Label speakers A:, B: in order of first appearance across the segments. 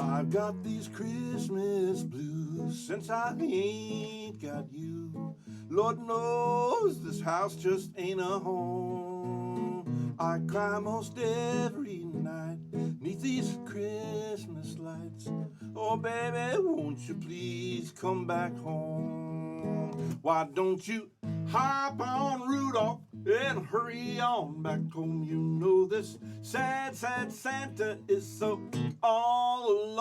A: I've got these Christmas blues since I ain't got you. Lord knows this house just ain't a home. I cry most every night neath these Christmas lights. Oh, baby, won't you please come back home? Why don't you hop on, Rudolph, and hurry on back home? You know this sad, sad Santa is so all alone.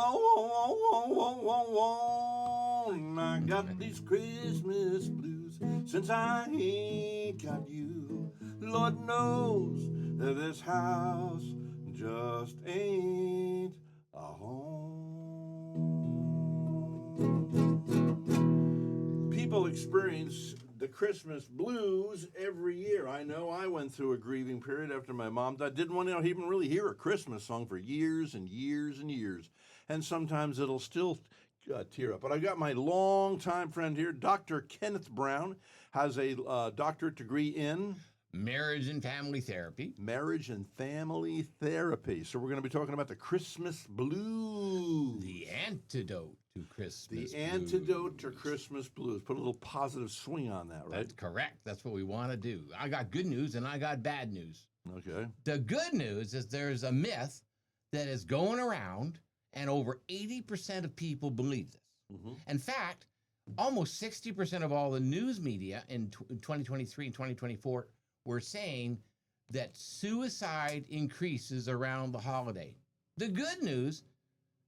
A: I got these Christmas blues since I ain't got you. Lord knows that this house just ain't a home. People experience the Christmas blues every year. I know I went through a grieving period after my mom died. Didn't want to even really hear a Christmas song for years and years and years. And sometimes it'll still tear up. But I got my longtime friend here, Dr. Kenneth Brown, has a doctorate degree in
B: marriage and family therapy.
A: Marriage and family therapy. So we're going to be talking about the Christmas blues.
B: The antidote to Christmas
A: blues.
B: The
A: antidote to Christmas blues. Put a little positive swing on that, right?
B: That's correct. That's what we want to do. I got good news and I got bad news.
A: Okay.
B: The good news is there's a myth that is going around, and over 80% of people believe this. Mm-hmm. In fact, almost 60% of all the news media in 2023 and 2024 were saying that suicide increases around the holiday. The good news,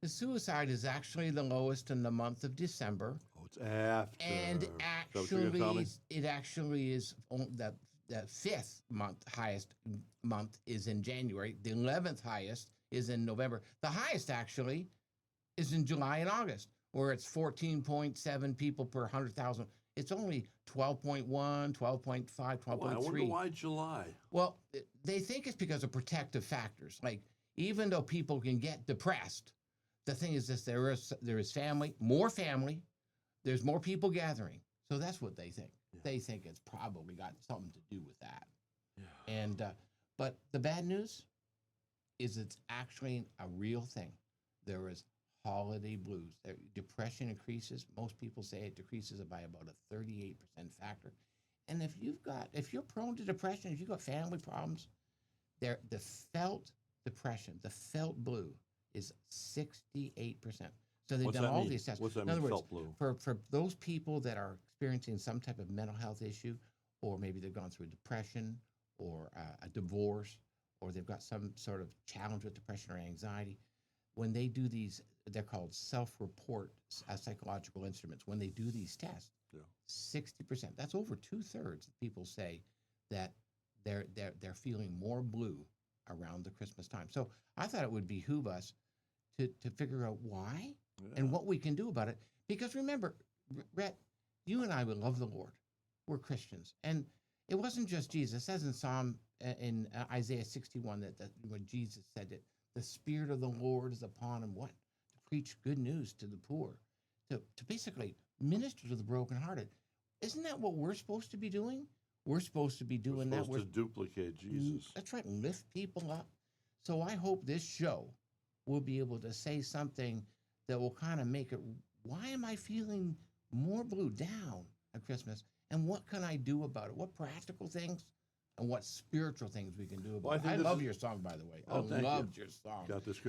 B: the suicide is actually the lowest in the month of December.
A: Oh, it's after.
B: And actually, it actually is the fifth highest month is in January. The 11th highest is in November. The highest actually is in July and August, where it's 14.7 people per 100,000. It's only 12.1, 12.5, 12.3.
A: I wonder why July.
B: Well, they think it's because of protective factors. Like, even though people can get depressed, the thing is this: there is more family, there's more people gathering. So that's what they think. Yeah. They think it's probably got something to do with that. Yeah. And but the bad news is it's actually a real thing. There is holiday blues. Depression increases. Most people say it decreases by about a 38% factor. And if you're prone to depression, if you've got family problems, the felt depression, the felt blue is 68%. So they've done all these tests.
A: What's that mean, felt blue?
B: For those people that are experiencing some type of mental health issue, or maybe they've gone through depression or a divorce, or they've got some sort of challenge with depression or anxiety, when they do these, they're called self-report psychological instruments. When they do these tests, 60%, that's over 2/3 of people say that they're feeling more blue around the Christmas time. So I thought it would behoove us to figure out why and what we can do about it. Because remember, Rhett, you and I would love the Lord. We're Christians. And it wasn't just Jesus. It says in Isaiah 61 that when Jesus said that the Spirit of the Lord is upon him, what? To preach good news to the poor, to basically minister to the brokenhearted. Isn't that what we're supposed to be doing? We're supposed to be doing that.
A: We're supposed to duplicate Jesus.
B: That's right, lift people up. So I hope this show will be able to say something that will kind of make it, why am I feeling more blue down at Christmas? And what can I do about it? What practical things and what spiritual things we can do about it? I love your song, by the way. I loved your song.
A: Got this.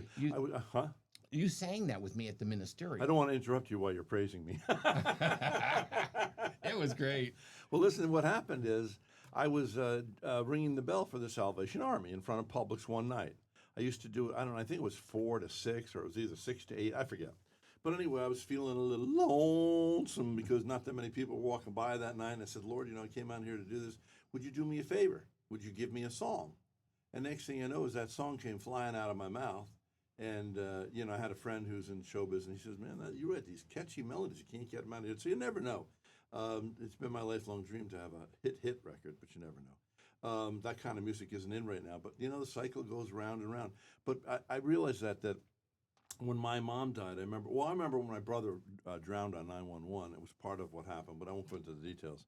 B: You sang that with me at the ministerial.
A: I don't want to interrupt you while you're praising me.
B: It was great.
A: Well, listen, what happened is I was ringing the bell for the Salvation Army in front of Publix one night. I used to do it, I think it was 4 to 6, or it was either 6 to 8, I forget. But anyway, I was feeling a little lonesome because not that many people were walking by that night. And I said, Lord, I came out here to do this. Would you do me a favor? Would you give me a song? And next thing I know is that song came flying out of my mouth. And, I had a friend who's in show business. He says, man, you write these catchy melodies. You can't get them out of here. So you never know. It's been my lifelong dream to have a hit record, but you never know. That kind of music isn't in right now. But, the cycle goes round and round. But I realized that when my mom died, I remember when my brother drowned on 911. It was part of what happened, but I won't go into the details.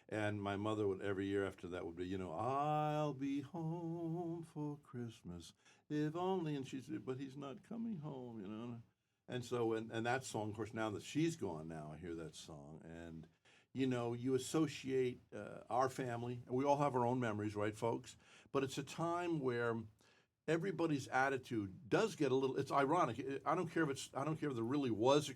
A: And my mother would, every year after that, would be, I'll be home for Christmas, if only. And she said, but he's not coming home, And so, and that song, of course, now that she's gone, now I hear that song, and you associate our family, and we all have our own memories, right, folks? But it's a time where everybody's attitude does get a little. It's ironic. I don't care if it's. I don't care if there really was.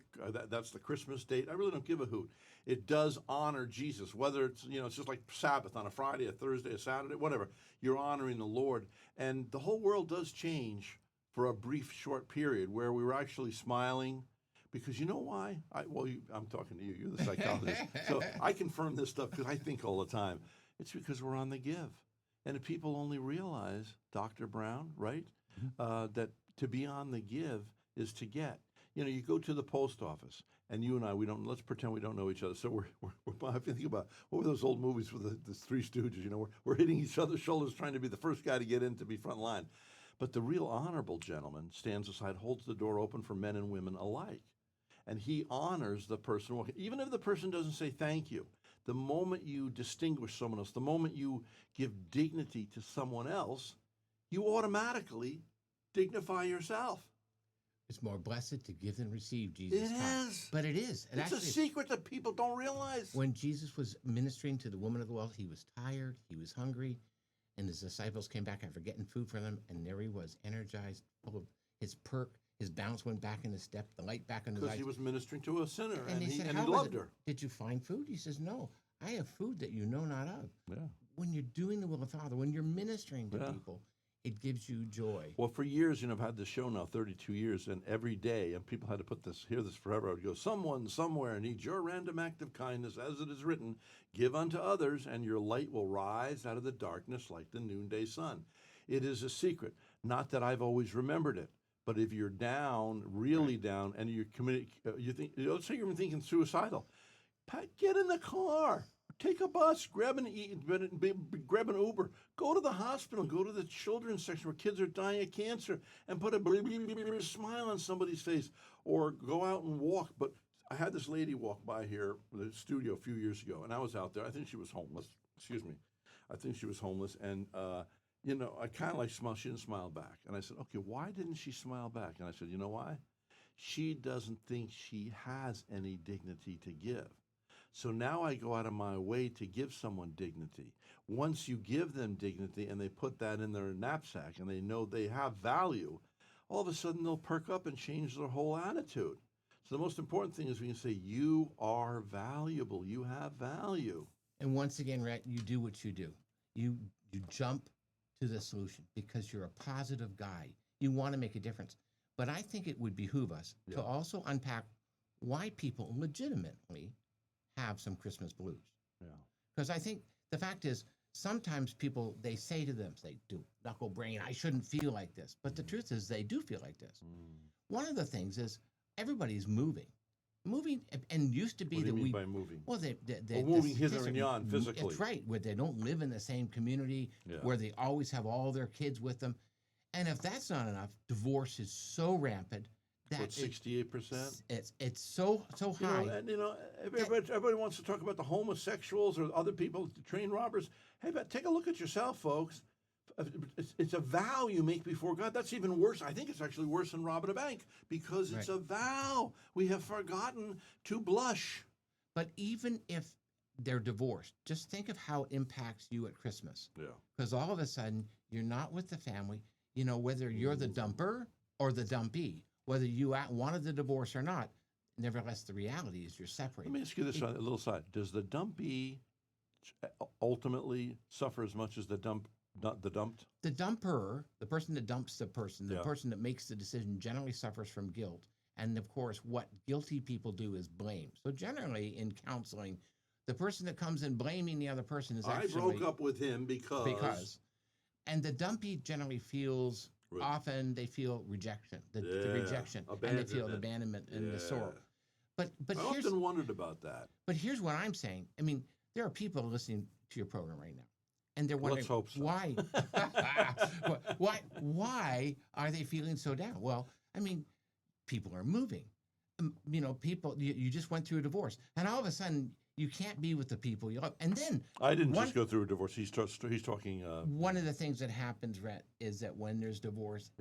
A: That's the Christmas date. I really don't give a hoot. It does honor Jesus, whether it's it's just like Sabbath on a Friday, a Thursday, a Saturday, whatever. You're honoring the Lord, and the whole world does change for a brief, short period where we were actually smiling. Because you know why? I'm talking to you. You're the psychologist. So I confirm this stuff because I think all the time. It's because we're on the give. And if people only realize, Dr. Brown, right, that to be on the give is to get. You go to the post office, and you and I, let's pretend we don't know each other. So we're if you think about, what were those old movies with the Three Stooges? We're hitting each other's shoulders trying to be the first guy to get in to be front line. But the real honorable gentleman stands aside, holds the door open for men and women alike. And he honors the person walking, even if the person doesn't say thank you. The moment you distinguish someone else, the moment you give dignity to someone else, you automatically dignify yourself.
B: It's more blessed to give than receive, Jesus taught.
A: It is.
B: But it is.
A: It's a secret that people don't realize.
B: When Jesus was ministering to the woman of the well, he was tired, he was hungry, and his disciples came back after getting food from them, and there he was, energized, full of his perk. His bounce went back in his step, the light back in his eyes.
A: Because he was ministering to a sinner,
B: and he
A: he loved her.
B: Did you find food? He says, no, I have food that you know not of.
A: Yeah.
B: When you're doing the will of the Father, when you're ministering to people, it gives you joy.
A: Well, for years, I've had this show now, 32 years, and every day, and people had to hear this forever. I would go, someone somewhere needs your random act of kindness, as it is written, give unto others, and your light will rise out of the darkness like the noonday sun. It is a secret. Not that I've always remembered it. But if you're down, really down, and you're committed, let's say you're thinking suicidal, get in the car, take a bus, grab an Uber, go to the hospital, go to the children's section where kids are dying of cancer, and put a smile on somebody's face, or go out and walk. But I had this lady walk by here, the studio, a few years ago, and I was out there. I think she was homeless. Excuse me. I think she was homeless, and I kind of like smiled. She didn't smile back. And I said, okay, why didn't she smile back? And I said, you know why? She doesn't think she has any dignity to give. So now I go out of my way to give someone dignity. Once you give them dignity and they put that in their knapsack and they know they have value, all of a sudden they'll perk up and change their whole attitude. So the most important thing is we can say, you are valuable. You have value.
B: And once again, Rhett, you do what you do. You jump to the solution because you're a positive guy. You want to make a difference. But I think it would behoove us to also unpack why people legitimately have some Christmas blues.
A: Yeah.
B: Because I think the fact is, sometimes people, they say to them, they do, knuckle brain, I shouldn't feel like this. But the truth is they do feel like this. One of the things is everybody's moving. Moving, and used to be
A: what do
B: that
A: you mean by moving?
B: Well,
A: moving hither and yon physically.
B: It's right, where they don't live in the same community, where they always have all their kids with them. And if that's not enough, divorce is so rampant that
A: 68%.
B: It's so high.
A: Everybody wants to talk about the homosexuals or other people, the train robbers. Hey, but take a look at yourself, folks. It's a vow you make before God. That's even worse. I think it's actually worse than robbing a bank because it's a vow. We have forgotten to blush.
B: But even if they're divorced, just think of how it impacts you at Christmas.
A: Yeah.
B: Because all of a sudden, you're not with the family. Whether you're the dumper or the dumpee, whether you wanted the divorce or not, nevertheless, the reality is you're separated.
A: Let me ask you this on a little side. Does the dumpee ultimately suffer as much as the dumped?
B: The dumper, the person that dumps the person that makes the decision generally suffers from guilt. And of course, what guilty people do is blame. So generally in counseling, the person that comes in blaming the other person is actually...
A: I broke up with him because...
B: And the dumpy generally feels, often they feel rejection, the rejection. And they feel abandonment and the sorrow. But
A: I often wondered about that.
B: But here's what I'm saying. I mean, there are people listening to your program right now. And they're wondering,
A: let's hope so.
B: Why? Why are they feeling so down? Well, I mean, people are moving. People, you just went through a divorce. And all of a sudden, you can't be with the people you love. And then...
A: I didn't just go through a divorce. He's talking...
B: one of the things that happens, Rhett, is that when there's divorce,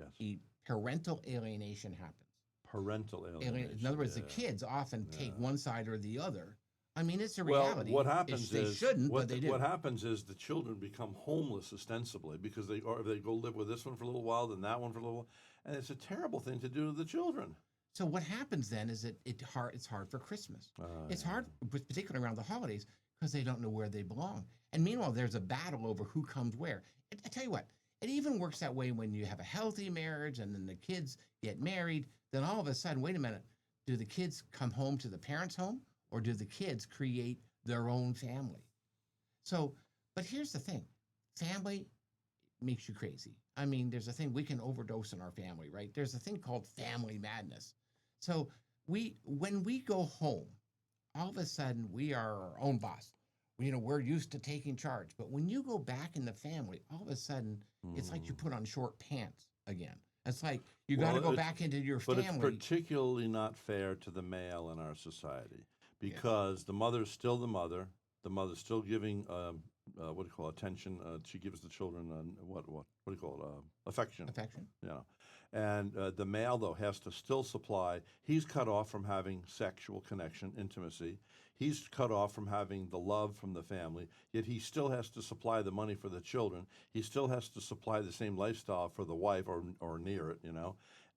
B: parental alienation happens.
A: Parental alienation.
B: In other words, the
A: yeah.
B: kids often take
A: Yeah.
B: one side or the other. I mean, it's a
A: Well,
B: reality.
A: what happens
B: They
A: is
B: shouldn't, but they do.
A: what happens is the children become homeless ostensibly because they go live with this one for a little while, then that one for a little while, and it's a terrible thing to do to the children.
B: So what happens then is that it's hard for Christmas. It's hard, particularly around the holidays, because they don't know where they belong. And meanwhile, there's a battle over who comes where. I tell you what, it even works that way when you have a healthy marriage and then the kids get married. Then all of a sudden, wait a minute, do the kids come home to the parents' home, or do the kids create their own family? So, but here's the thing, family makes you crazy. I mean, there's a thing, we can overdose in our family, right? There's a thing called family madness. So when we go home, all of a sudden we are our own boss. We're used to taking charge. But when you go back in the family, all of a sudden it's like you put on short pants again. It's like you got to go back into your
A: But
B: family.
A: it's particularly not fair to the male in our society because the mother's still the mother's still giving what do you call it, attention. She gives the children what do you call it, affection.
B: Affection.
A: Yeah, and the male though has to still supply. He's cut off from having sexual connection, intimacy. He's cut off from having the love from the family. Yet he still has to supply the money for the children. He still has to supply the same lifestyle for the wife or near it.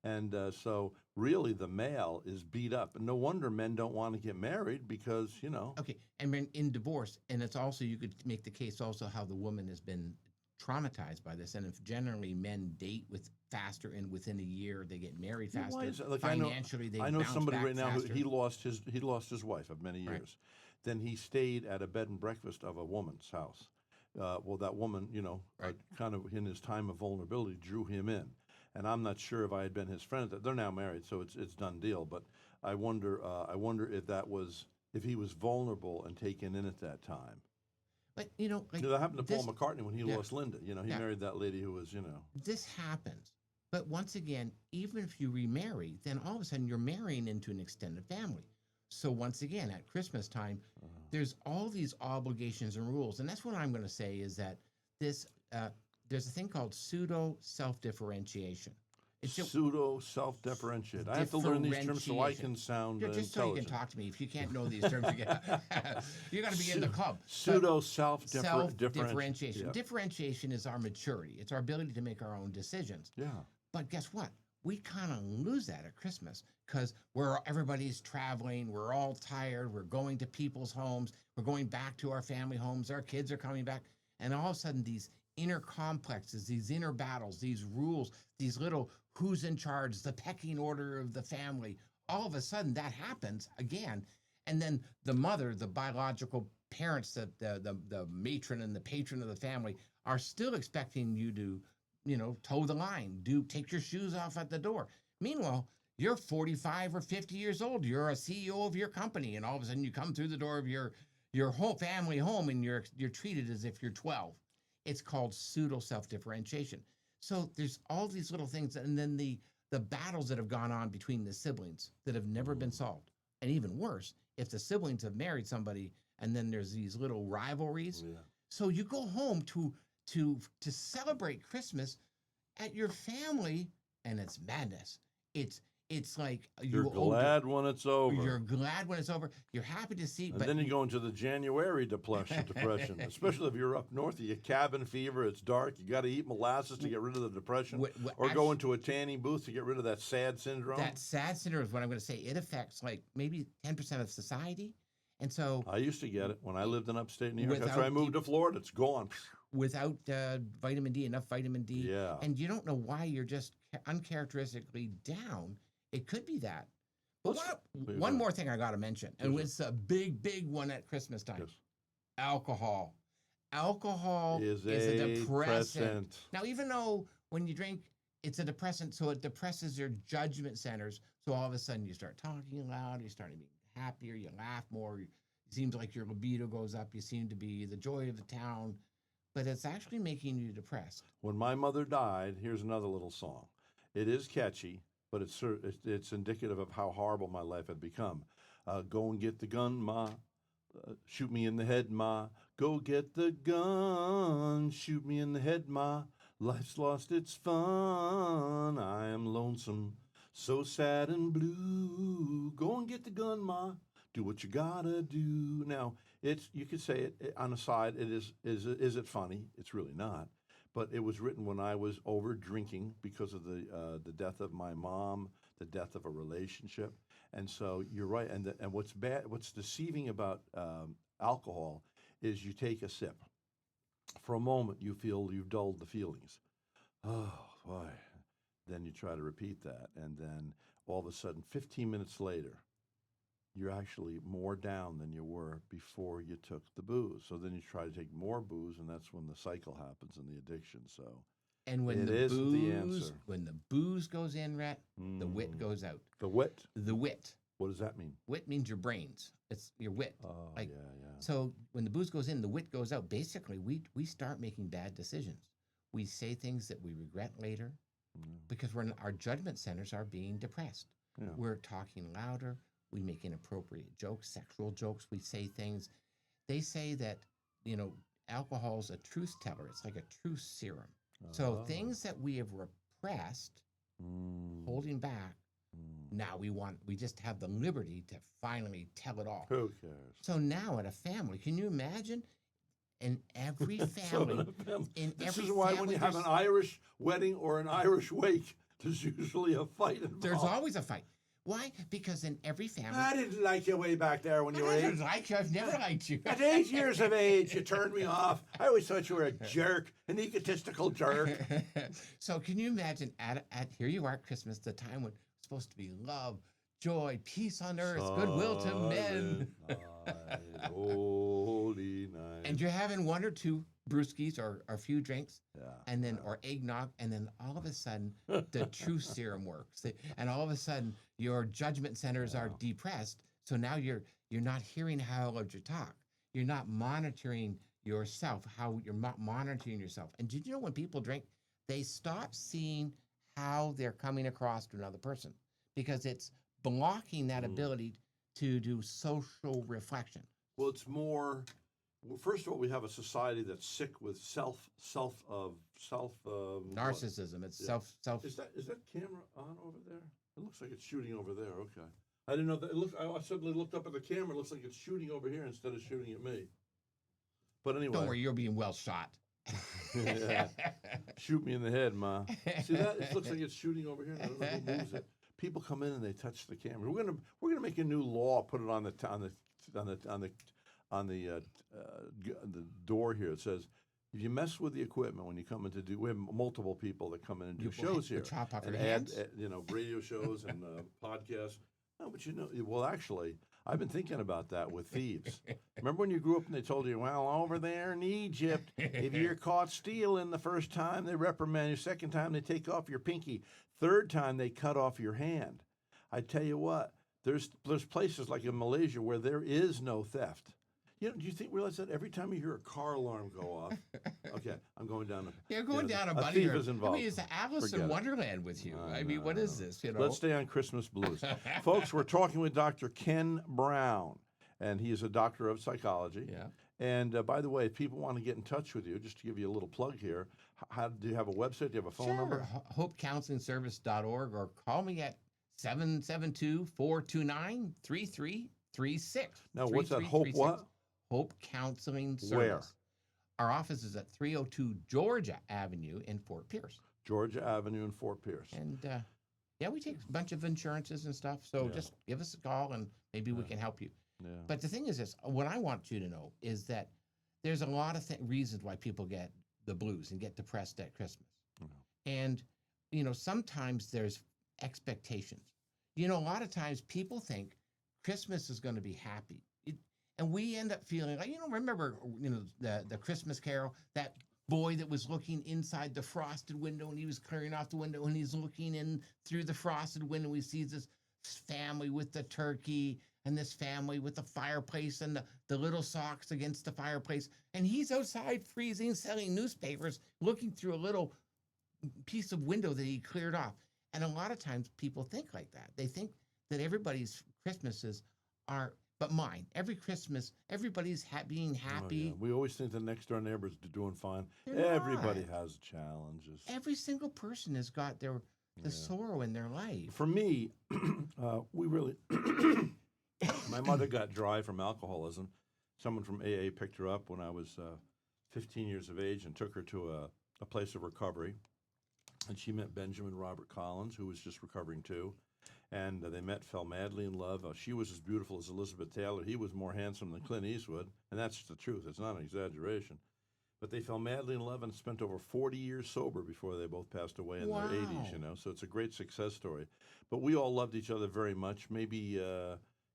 A: And so really the male is beat up. And no wonder men don't want to get married because,
B: Okay, and in divorce, and it's also, you could make the case also how the woman has been traumatized by this, and if generally men date faster, and within a year they get married faster.
A: Why is that? Like,
B: financially, they
A: I know
B: bounce
A: somebody
B: back
A: right now
B: faster.
A: who he lost his wife of many years.
B: Right.
A: Then he stayed at a bed and breakfast of a woman's house. Well, that woman,
B: Right.
A: kind of in his time of vulnerability, drew him in. And I'm not sure if I had been his friend. They're now married, so it's done deal. But I wonder if he was vulnerable and taken in at that time.
B: But
A: That happened to
B: this,
A: Paul McCartney when he
B: yeah.
A: lost Linda. He
B: Yeah.
A: married that lady who was,
B: This happens. But once again, even if you remarry, then all of a sudden you're marrying into an extended family. So once again, at Christmas time, there's all these obligations and rules. And that's what I'm going to say is that there's a thing called pseudo self-differentiation.
A: pseudo self-differentiate. I have to learn these terms so I can sound
B: just so you can
A: intelligent.
B: talk to me. If you can't know these terms, you got to be in the club.
A: Pseudo self-differentiation.
B: Self-differentiation.
A: Yeah.
B: Differentiation is our maturity. It's our ability to make our own decisions.
A: Yeah.
B: But guess what? We kind of lose that at Christmas because everybody's traveling. We're all tired. We're going to people's homes. We're going back to our family homes. Our kids are coming back. And all of a sudden, these inner complexes, these inner battles, these rules, these little who's in charge, the pecking order of the family, all of a sudden that happens again. And then the mother, the biological parents, the matron and the patron of the family are still expecting you to toe the line, take your shoes off at the door. Meanwhile, you're 45 or 50 years old. You're a CEO of your company, and all of a sudden you come through the door of your whole family home, and you're treated as if you're 12. It's called pseudo self-differentiation. So there's all these little things, and then the battles that have gone on between the siblings that have never been solved. And even worse, if the siblings have married somebody, and then there's these little rivalries.
A: Yeah.
B: So you go home to celebrate Christmas at your family, and it's madness. It's like
A: You're glad when it's over.
B: You're glad when it's over. You're happy to see.
A: And
B: but
A: then you go into the January depression, especially if you're up north. You get cabin fever. It's dark. You got to eat molasses to get rid of the depression, or go into a tanning booth to get rid of that sad syndrome.
B: That sad syndrome is what I'm going to say. It affects like maybe 10% of society, and so
A: I used to get it when I lived in upstate New York. After I moved to Florida, it's gone.
B: Without vitamin D, enough vitamin D,
A: Yeah.
B: And you don't know why you're just uncharacteristically down. It could be that. But one more thing I got to mention, and it's a big one at Christmas time.
A: Yes.
B: Alcohol. Alcohol is a depressant. Now, even though when you drink, it's a depressant, so it depresses your judgment centers. So all of a sudden you start talking loud, you start being happier, you laugh more. It seems like your libido goes up. You seem to be the joy of the town. But it's actually making you depressed.
A: When my mother died, here's another little song. It is catchy, but it's indicative of how horrible my life had become. Go and get the gun, Ma. Shoot me in the head, Ma. Go get the gun. Shoot me in the head, Ma. Life's lost its fun. I am lonesome. So sad and blue. Go and get the gun, Ma. Do what you gotta do. Now, it's you could say it on the side. It is it funny? It's really not. But it was written when I was over drinking because of the death of my mom, the death of a relationship, and so you're right. And what's deceiving about alcohol is you take a sip. For a moment, you feel you've dulled the feelings. Oh, boy. Then you try to repeat that, and then all of a sudden, 15 minutes later, you're actually more down than you were before you took the booze. So then you try to take more booze, and that's when the cycle happens and the addiction. So
B: And when
A: it
B: the
A: isn't the
B: booze,
A: answer.
B: when the booze goes in, Rhett, the wit goes out.
A: The wit.
B: The wit.
A: What does that mean?
B: Wit means your brains. It's your wit.
A: Oh,
B: Like,
A: yeah.
B: So when the booze goes in, the wit goes out. Basically, we start making bad decisions. We say things that we regret later because our judgment centers are being depressed.
A: Yeah.
B: We're talking louder. We make inappropriate jokes, sexual jokes. We say things. They say that, alcohol's a truth teller. It's like a truth serum. So
A: Oh.
B: things that we have repressed, holding back, now we just have the liberty to finally tell it all.
A: Who cares?
B: So now in a family, can you imagine? In every family,
A: This is why when you have an Irish wedding or an Irish wake, there's usually a fight involved.
B: there's always a fight. Why? Because in every family,
A: I didn't like you way back there when you were
B: I
A: 8.
B: don't like you. I've never liked you.
A: At 8 years of age, you turned me off. I always thought you were a jerk, an egotistical jerk.
B: So can you imagine at here you are at Christmas, the time when it's supposed to be love, joy, peace on earth, goodwill to men.
A: Holy night.
B: And you're having one or two brewskis or a few drinks,
A: Yeah.
B: and then or eggnog, and then all of a sudden the truth serum works, and all of a sudden your judgment centers are depressed. So now you're not hearing how others talk. You're not monitoring yourself, how you're not monitoring yourself. And did you know when people drink, they stop seeing how they're coming across to another person because it's blocking that ability to do social reflection.
A: Well, it's more. Well, first of all, we have a society that's sick with
B: Narcissism. It's
A: Yeah.
B: self.
A: Is that camera on over there? It looks like it's shooting over there. Okay. I didn't know that. I suddenly looked up at the camera. It looks like it's shooting over here instead of shooting at me. But anyway.
B: Don't worry, you're being well shot.
A: Yeah. Shoot me in the head, Ma. See that? It looks like it's shooting over here. I don't know who moves it. People come in and they touch the camera. We're gonna make a new law. Put it on the door here. It says, if you mess with the equipment when you come in to do, we have multiple people that come in and do shows here,
B: chop off
A: and
B: your hands?
A: radio shows and podcasts. No, but well, actually, I've been thinking about that with thieves. Remember when you grew up and they told you, well, over there in Egypt, if you're caught stealing the first time, they reprimand you. Second time, they take off your pinky. Third time, they cut off your hand. I tell you what, there's places like in Malaysia where there is no theft. Do you realize that every time you hear a car alarm go off, okay, I'm going down.
B: You're going down a
A: a
B: buddy.
A: thief is involved.
B: I mean, it's Alice
A: Forget
B: in
A: it.
B: Wonderland with you. I mean, what is this?
A: Let's stay on Christmas blues. Folks, we're talking with Dr. Ken Brown, and he is a doctor of psychology.
B: Yeah.
A: And by the way, if people want to get in touch with you, just to give you a little plug here, do you have a website? Do you have a phone number?
B: HopeCounselingService.org or call me at 772-429-3336.
A: Now, what's that? Hope what?
B: Hope Counseling Service.
A: Where?
B: Our office is at 302 Georgia Avenue in Fort Pierce.
A: Georgia Avenue in Fort Pierce.
B: And we take a bunch of insurances and stuff. So just give us a call and maybe we can help you.
A: Yeah.
B: But the thing is this, what I want you to know is that there's a lot of reasons why people get the blues and get depressed at Christmas. And, sometimes there's expectations. A lot of times people think Christmas is going to be happy. And we end up feeling like, remember, the Christmas Carol, that boy that was looking inside the frosted window and he was clearing off the window and he's looking in through the frosted window. He sees this family with the turkey and this family with the fireplace and the little socks against the fireplace. And he's outside freezing, selling newspapers, looking through a little piece of window that he cleared off. And a lot of times people think like that. They think that everybody's Christmases are, but mine, every Christmas, everybody's being happy.
A: Oh, yeah. We always think the next door neighbor's doing fine.
B: They're
A: Everybody
B: not.
A: has challenges.
B: Every single person has got their the sorrow in their life.
A: For me, we really. My mother got dry from alcoholism. Someone from AA picked her up when I was 15 years of age and took her to a place of recovery. And she met Benjamin Robert Collins, who was just recovering too. And they met, fell madly in love. She was as beautiful as Elizabeth Taylor. He was more handsome than Clint Eastwood. And that's the truth. It's not an exaggeration. But they fell madly in love and spent over 40 years sober before they both passed away in their 80s, you know. So it's a great success story. But we all loved each other very much. Maybe,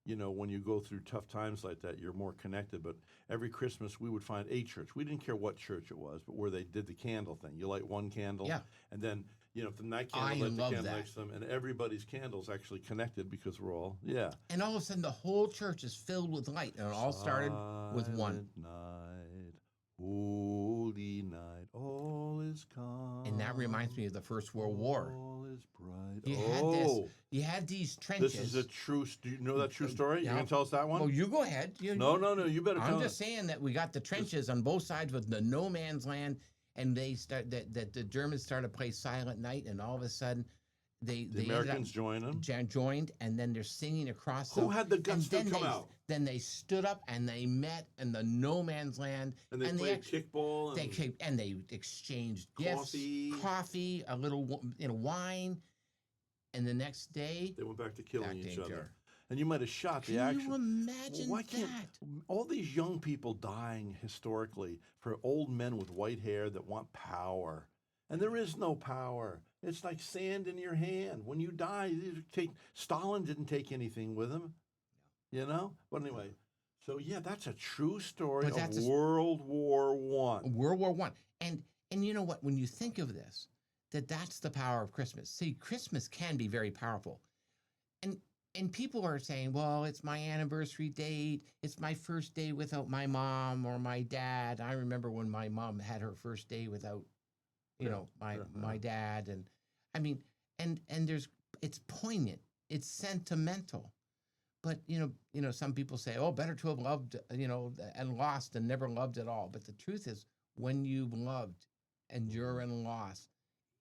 A: you know, when you go through tough times like that, you're more connected. But every Christmas, we would find a church. We didn't care what church it was, but where they did the candle thing. You light one candle, and then, you know, from that candle, light the candle next to them, and everybody's candle's actually connected because we're all,
B: And all of a sudden, the whole church is filled with light, and it all started with one.
A: Night, holy night, all is calm.
B: And that reminds me of the First World War.
A: All is bright.
B: You had these trenches.
A: This is a true. Do you know that true story?
B: Yeah.
A: You can tell us that one.
B: Well, you go ahead.
A: No. You better.
B: I'm just saying that we got the trenches on both sides with the no man's land, and that the Germans started to play Silent Night, and all of a sudden, the
A: Americans joined them.
B: Joined, and then they're singing across.
A: Who had the guts to come out?
B: Then they stood up and they met in the no man's land,
A: and they played kickball.
B: And they exchanged gifts, coffee, a little wine, and the next day
A: they went back to killing each other. And you might have shot the action.
B: Can you imagine that?
A: All these young people dying historically for old men with white hair that want power. And there is no power. It's like sand in your hand. When you die, Stalin didn't take anything with him, you know? But anyway, so yeah, that's a true story of World War I.
B: World War I. And you know what? When you think of this, that's the power of Christmas. See, Christmas can be very powerful. And people are saying, well, it's my anniversary date. It's my first day without my mom or my dad. I remember when my mom had her first day without, my dad. And I mean, and it's poignant. It's sentimental. But, some people say, oh, better to have loved, and lost than never loved at all. But the truth is, when you've loved and you're in loss,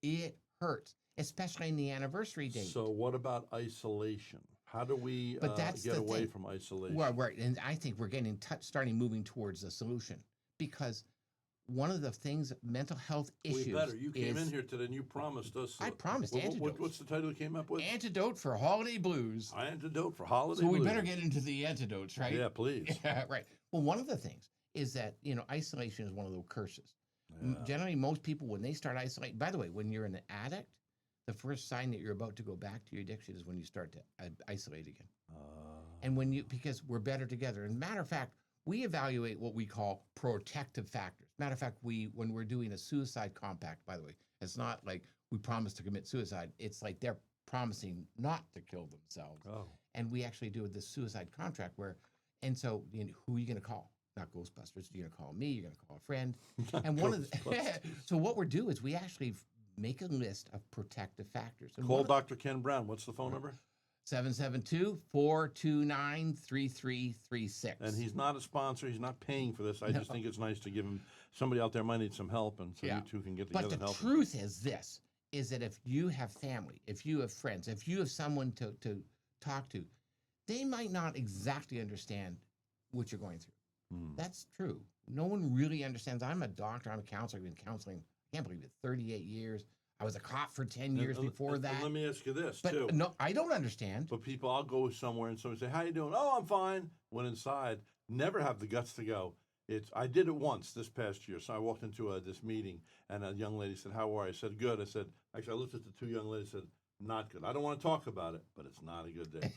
B: it hurts, especially in the anniversary date.
A: So what about isolation? How do we get away from isolation?
B: Well, right, and I think we're starting moving towards a solution, because one of the things, mental health issues.
A: You came in here today and you promised us.
B: I promised Antidote.
A: What's the title you came up with?
B: Antidote for Holiday Blues.
A: Antidote for Holiday Blues.
B: So we better get into the antidotes, right?
A: Yeah, please.
B: Yeah, right. Well, one of the things is that, isolation is one of the curses. Yeah. Generally, most people, when they start isolating, by the way, when you're an addict, the first sign that you're about to go back to your addiction is when you start to isolate again. And because we're better together. And matter of fact, we evaluate what we call protective factors. Matter of fact, when we're doing a suicide compact, by the way, it's not like we promise to commit suicide. It's like they're promising not to kill themselves. And we actually do this suicide contract so who are you going to call? Not Ghostbusters. You're going to call me. You're going to call a friend. And so what we do is we actually make a list of protective factors. And
A: call Dr. Ken Brown. What's the phone number?
B: 772-429-3336.
A: And he's not a sponsor. He's not paying for this. I just think it's nice to give him, somebody out there might need some help, and so you two can get together and help.
B: But the truth is this, is that if you have family, if you have friends, if you have someone to talk to, they might not exactly understand what you're going through. That's true. No one really understands. I'm a doctor. I'm a counselor. I've been counseling, I can't believe it, 38 years. I was a cop for 10 years before that.
A: Let me ask you this,
B: too. No, I don't understand.
A: But people, I'll go somewhere and somebody say, how you doing? Oh, I'm fine. Went inside, never have the guts to go. I did it once this past year. So I walked into this meeting, and a young lady said, how are you? I said, good. I said, actually, I looked at the two young ladies and said, not good. I don't want to talk about it, but it's not a good day.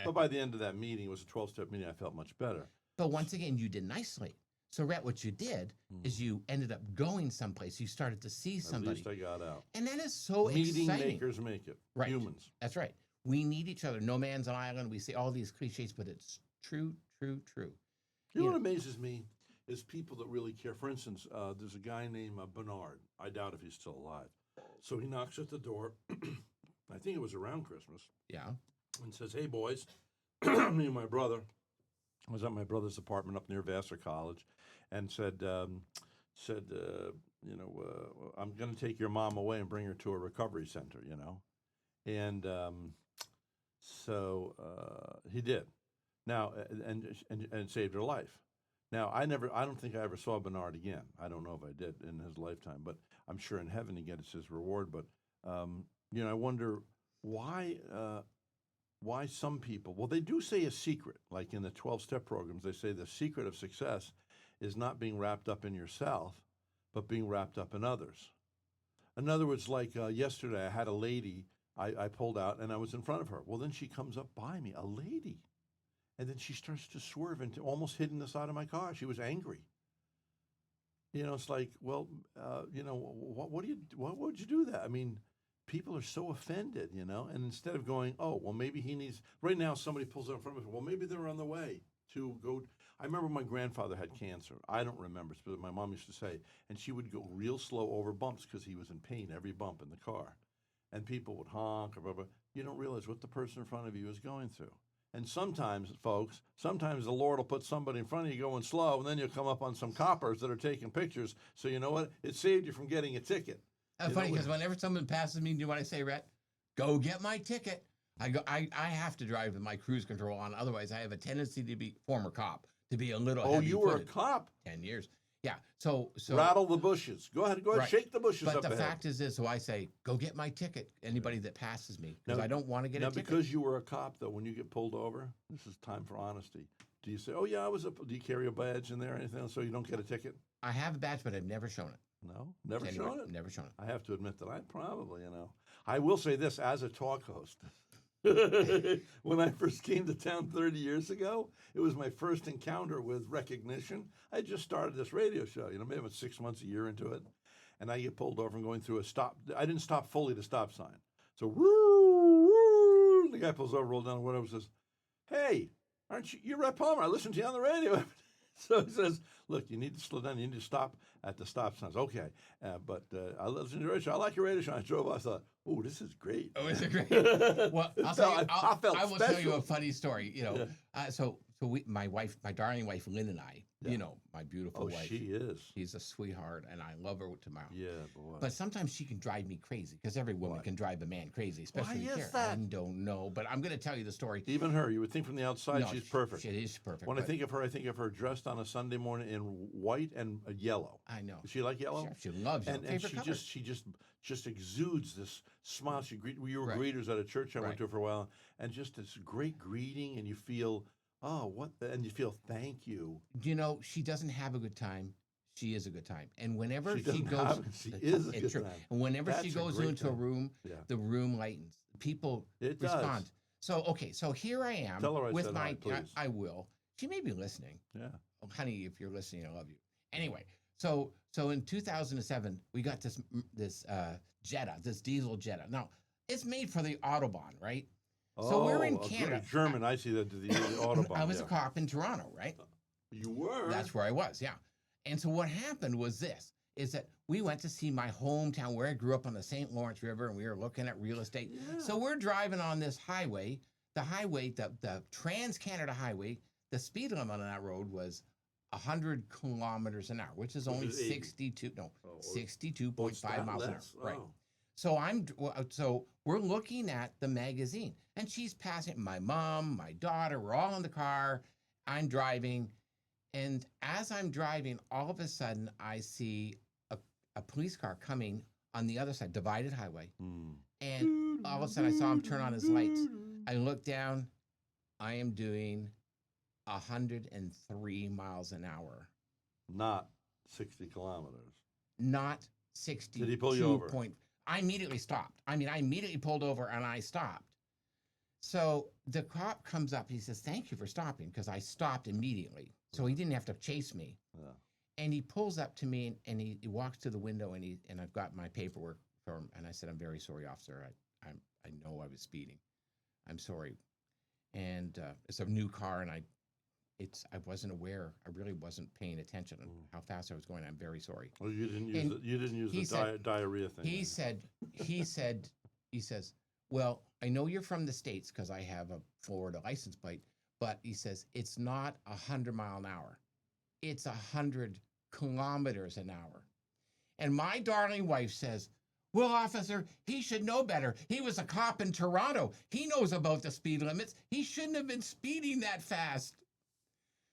A: But by the end of that meeting, it was a 12-step meeting, I felt much better.
B: But once again, you didn't isolate. So, Rhett, what you did is you ended up going someplace. You started to see somebody.
A: At least I got out.
B: And that is so
A: Meeting
B: exciting.
A: makers make it.
B: Right.
A: Humans.
B: That's right. We need each other. No man's an island. We say all these cliches, but it's true, true, true.
A: You know what amazes me is people that really care. For instance, there's a guy named Bernard. I doubt if he's still alive. So he knocks at the door. I think it was around Christmas.
B: Yeah.
A: And says, hey, boys, me and my brother. I was at my brother's apartment up near Vassar College, and said, said, I'm going to take your mom away and bring her to a recovery center, and so he did. Now, and saved her life. Now, I don't think I ever saw Bernard again. I don't know if I did in his lifetime, but I'm sure in heaven he gets his reward. But I wonder why some people. Well, they do say a secret, like in the 12-step programs. They say the secret of success is not being wrapped up in yourself, but being wrapped up in others. In other words, like yesterday, I had a lady. I pulled out and I was in front of her. Well, then she comes up by me, a lady. And then she starts to swerve into almost hitting the side of my car. She was angry. It's like, well, what would you do that? I mean, people are so offended, and instead of going, oh, well, maybe he needs, right now somebody pulls up in front of us, well, maybe they're on the way to go. I remember my grandfather had cancer. I don't remember, but my mom used to say, and she would go real slow over bumps because he was in pain every bump in the car. And people would honk or blah, blah. You don't realize what the person in front of you is going through. And sometimes, folks, the Lord will put somebody in front of you going slow, and then you'll come up on some coppers that are taking pictures. So you know what? It saved you from getting a ticket.
B: That's funny because whenever someone passes me, do you know what I say, Rhett? Go get my ticket. I have to drive with my cruise control on. Otherwise, I have a tendency to be former cop, to be a little
A: Oh, you were a cop?
B: 10 years. Yeah. So
A: rattle the bushes. Go ahead, right. Shake the bushes
B: but
A: up
B: the
A: ahead.
B: fact is this, so I say, go get my ticket, anybody that passes me, because I don't want to get a ticket.
A: Now, because you were a cop, though, when you get pulled over, this is time for honesty. Do you say, oh, yeah, do you carry a badge in there or anything so you don't get a ticket?
B: I have a badge, but I've never shown it.
A: No? Never shown it?
B: Never shown it.
A: I have to admit that I probably, I will say this, as a talk host, when I first came to town 30 years ago, it was my first encounter with recognition. I just started this radio show, maybe about 6 months, a year into it. And I get pulled over and going through a stop. I didn't stop fully to stop sign. So, the guy pulls over, rolls down the window and says, hey, aren't you're Rhett Palmer. I listened to you on the radio. So he says, look, you need to slow down. You need to stop at the stop signs. Okay. But I listen to your radio show. I like your radio show. I drove. I thought, oh, this is great.
B: Oh, is it great? Well, I will tell you a funny story. So my darling wife, Lynn, and I, my beautiful wife.
A: She is.
B: She's a sweetheart, and I love her to my heart.
A: Yeah, boy.
B: But sometimes she can drive me crazy, because every woman can drive a man crazy, especially
A: Why
B: in
A: is
B: care.
A: that?
B: I don't know, but I'm going to tell you the story.
A: Even her, you would think from the outside she's perfect.
B: She is perfect.
A: When I think of her dressed on a Sunday morning in white and yellow.
B: I know.
A: Does she like yellow?
B: Sure, she loves yellow.
A: And she just exudes this smile. We were greeters at a church I went to for a while, and just this great greeting, and you feel, and you feel thank you.
B: She doesn't have a good time. She is a good time, and whenever she
A: is a good time.
B: And whenever she goes into a room, the room lightens. People respond.
A: Does.
B: So here I am
A: Tell her I
B: with
A: said
B: my.
A: hi, please.
B: I will. She may be listening.
A: Yeah.
B: Oh, honey, if you're listening, I love you. Anyway, so in 2007, we got this Jetta, this diesel Jetta. Now it's made for the Autobahn, right? So we're in Canada.
A: German, I see that, the Autobahn.
B: I was a cop in Toronto, right?
A: You were?
B: That's where I was, yeah. And so what happened was is that we went to see my hometown where I grew up on the St. Lawrence River, and we were looking at real estate. Yeah. So we're driving on this highway, the Trans-Canada Highway. The speed limit on that road was 100 kilometers an hour, which is only 62.5 miles an hour. Right. So we're looking at the magazine, and she's passing. My mom, my daughter, we're all in the car. I'm driving, and as I'm driving, all of a sudden I see a police car coming on the other side, divided highway, and all of a sudden I saw him turn on his lights. I look down. I am doing 103 miles an hour.
A: Not 60 kilometers.
B: Not 60.
A: Did he pull you over?
B: I immediately stopped. I immediately pulled over and I stopped. So the cop comes up. He says, thank you for stopping, because I stopped immediately. So he didn't have to chase me. Yeah. And he pulls up to me and he walks to the window and I've got my paperwork for him. And I said, I'm very sorry, officer. I know I was speeding. I'm sorry. And it's a new car, and I wasn't aware. I really wasn't paying attention on how fast I was going. I'm very sorry.
A: Well, you didn't use the diarrhea thing.
B: He says, well, I know you're from the States because I have a Florida license plate, but he says, it's not 100 mile an hour. It's 100 kilometers an hour. And my darling wife says, well, officer, he should know better. He was a cop in Toronto. He knows about the speed limits. He shouldn't have been speeding that fast.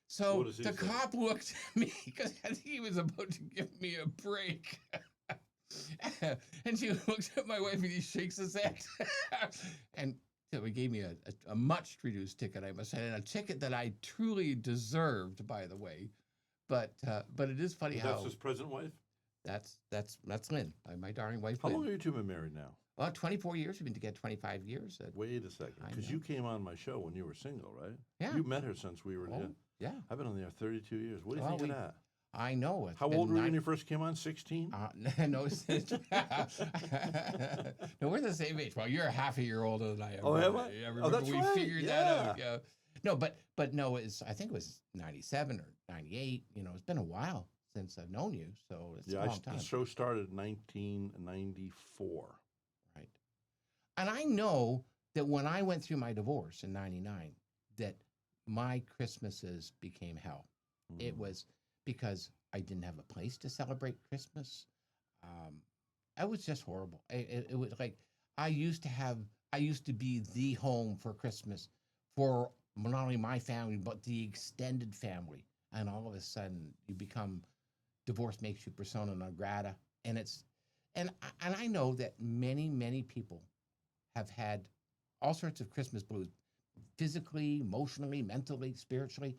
B: So
A: What does he
B: the
A: say?
B: cop looked at me because he was about to give me a break. And she looks at my wife and he shakes his head. And so he gave me a much reduced ticket, I must say, and a ticket that I truly deserved, by the way. But it is funny
A: That's
B: how
A: his present wife?
B: that's Lynn, my darling wife.
A: How
B: Lynn.
A: long have you two been married now?
B: Well, 24 years. We've been together 25 years.
A: Wait a second,
B: I
A: because
B: know.
A: you came on my show when you were single, right?
B: Yeah.
A: You met her since we were.
B: Oh, yeah.
A: I've been on there 32 years. What do you
B: Well,
A: think of that?
B: I know. It's
A: How
B: been
A: old were you when you first came on? 16?
B: No, no, we're the same age. Well, you're half a year older than I am.
A: Oh, am I?
B: Yeah,
A: Oh,
B: remember
A: that's
B: we
A: right.
B: figured that out. Yeah. No, but no, I think it was 97 or 98. You know, it's been a while since I've known you, so it's a long time.
A: The show started in 1994.
B: Right. And I know that when I went through my divorce in 99, that my Christmases became hell. It was because I didn't have a place to celebrate Christmas. It was just horrible. It was like I used to be the home for Christmas for not only my family, but the extended family. And all of a sudden you become, divorce makes you persona non grata. And I know that many people have had all sorts of Christmas blues, physically, emotionally, mentally, spiritually.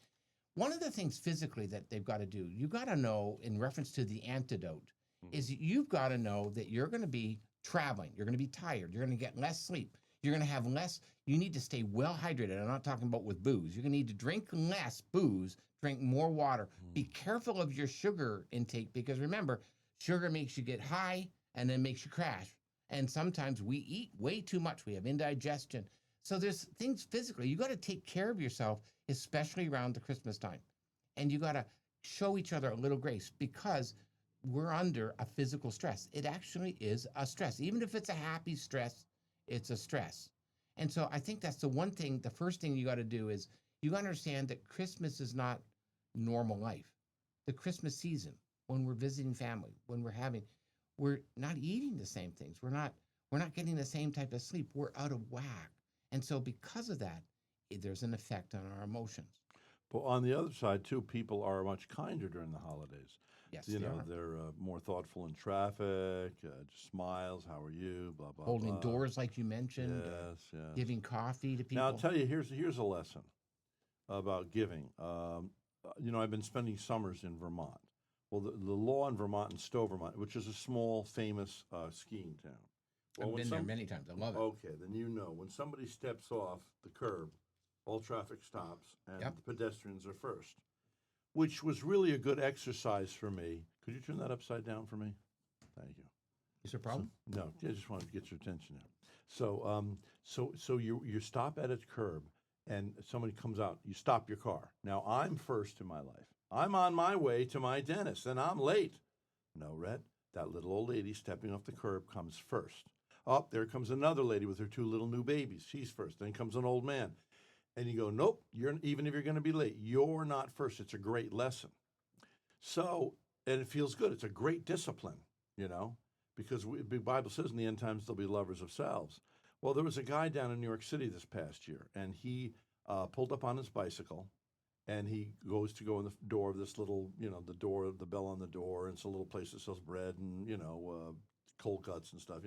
B: One of the things physically that they've got to do, you got to know, in reference to the antidote, is you've got to know that you're going to be traveling. You're going to be tired. You're going to get less sleep. You're going to have less. You need to stay well hydrated. I'm not talking about with booze. You're going to need to drink less booze, drink more water. Be careful of your sugar intake because remember, sugar makes you get high and then makes you crash. And sometimes we eat way too much. We have indigestion. So there's things physically. You got to take care of yourself, especially around the Christmas time. And you got to show each other a little grace because we're under a physical stress. It actually is a stress. Even if it's a happy stress, it's a stress. And so I think that's the first thing you got to do is you got to understand that Christmas is not normal life. The Christmas season, when we're visiting family, we're not eating the same things. We're not getting the same type of sleep. We're out of whack. And so because of that, there's an effect on our emotions.
A: But on the other side, too, people are much kinder during the holidays.
B: Yes,
A: They're more thoughtful in traffic, just smiles, how are you, blah, blah,
B: holding
A: blah.
B: doors like you mentioned,
A: Yes.
B: giving coffee to people.
A: Now, I'll tell you, here's a lesson about giving. I've been spending summers in Vermont. Well, the law in Vermont and Stowe, Vermont, which is a small, famous skiing town. Well,
B: I've been there many times. I love it.
A: Okay, then when somebody steps off the curb, all traffic stops, and the pedestrians are first, which was really a good exercise for me. Could you turn that upside down for me? Thank you.
B: Is there a problem?
A: No, I just wanted to get your attention there. So you stop at a curb, and somebody comes out. You stop your car. Now I'm first in my life. I'm on my way to my dentist, and I'm late. No, Rhett, that little old lady stepping off the curb comes first. Up there comes another lady with her two little new babies. She's first. Then comes an old man. And you go, nope, even if you're going to be late, you're not first. It's a great lesson. So, and it feels good. It's a great discipline, because the Bible says in the end times they'll be lovers of selves. Well, there was a guy down in New York City this past year, and he pulled up on his bicycle, and he goes to go in the door of this little, the bell on the door, and it's a little place that sells bread and, cold cuts and stuff,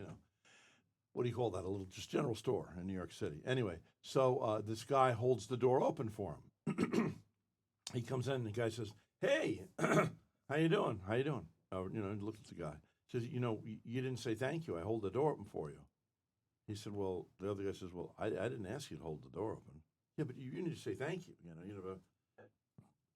A: What do you call that? A little just general store in New York City. Anyway, so this guy holds the door open for him. He comes in and the guy says, "Hey, how you doing? How you doing?" He looks at the guy. Says, "You didn't say thank you. I hold the door open for you." He said, "Well," the other guy says, "Well, I didn't ask you to hold the door open." "Yeah, but you need to say thank you."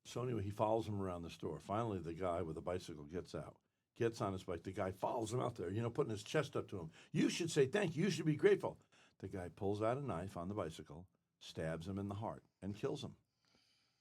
A: So anyway, he follows him around the store. Finally, the guy with the bicycle gets out. Gets on his bike. The guy follows him out there, putting his chest up to him. "You should say thank you. You should be grateful." The guy pulls out a knife on the bicycle, stabs him in the heart, and kills him.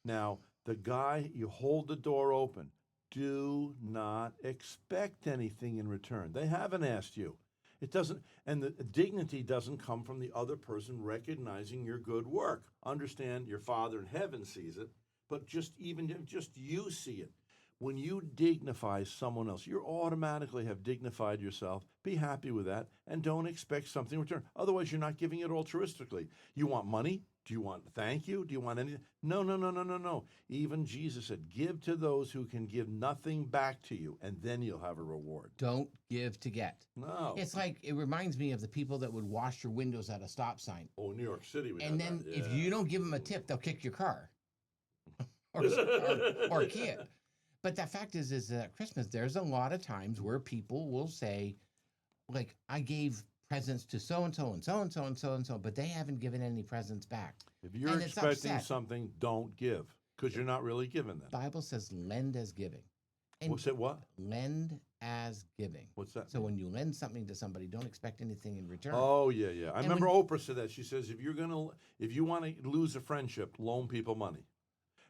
A: Now, the guy, you hold the door open. Do not expect anything in return. They haven't asked you. It doesn't, and the dignity doesn't come from the other person recognizing your good work. Understand your Father in heaven sees it, but just you see it. When you dignify someone else, you automatically have dignified yourself. Be happy with that and don't expect something in return. Otherwise, you're not giving it altruistically. You want money? Do you want thank you? Do you want anything? No, no, no, no, no, no. Even Jesus said, give to those who can give nothing back to you, and then you'll have a reward.
B: Don't give to get.
A: No.
B: It's like, it reminds me of the people that would wash your windows at a stop sign.
A: Oh, New York City.
B: And then
A: that.
B: if
A: Yeah.
B: you don't give them a tip, they'll kick your car or a kid. But the fact is at Christmas, there's a lot of times where people will say, like, I gave presents to so-and-so and so-and-so and so-and-so, but they haven't given any presents back.
A: If you're
B: And it's
A: expecting
B: upset.
A: something, don't give, because you're not really giving them.
B: The Bible says lend as giving. And
A: What's it? What?
B: lend as giving.
A: What's that?
B: So when you lend something to somebody, don't expect anything in return.
A: Oh yeah, yeah. I
B: And
A: remember Oprah said that. She says if you want to lose a friendship, loan people money,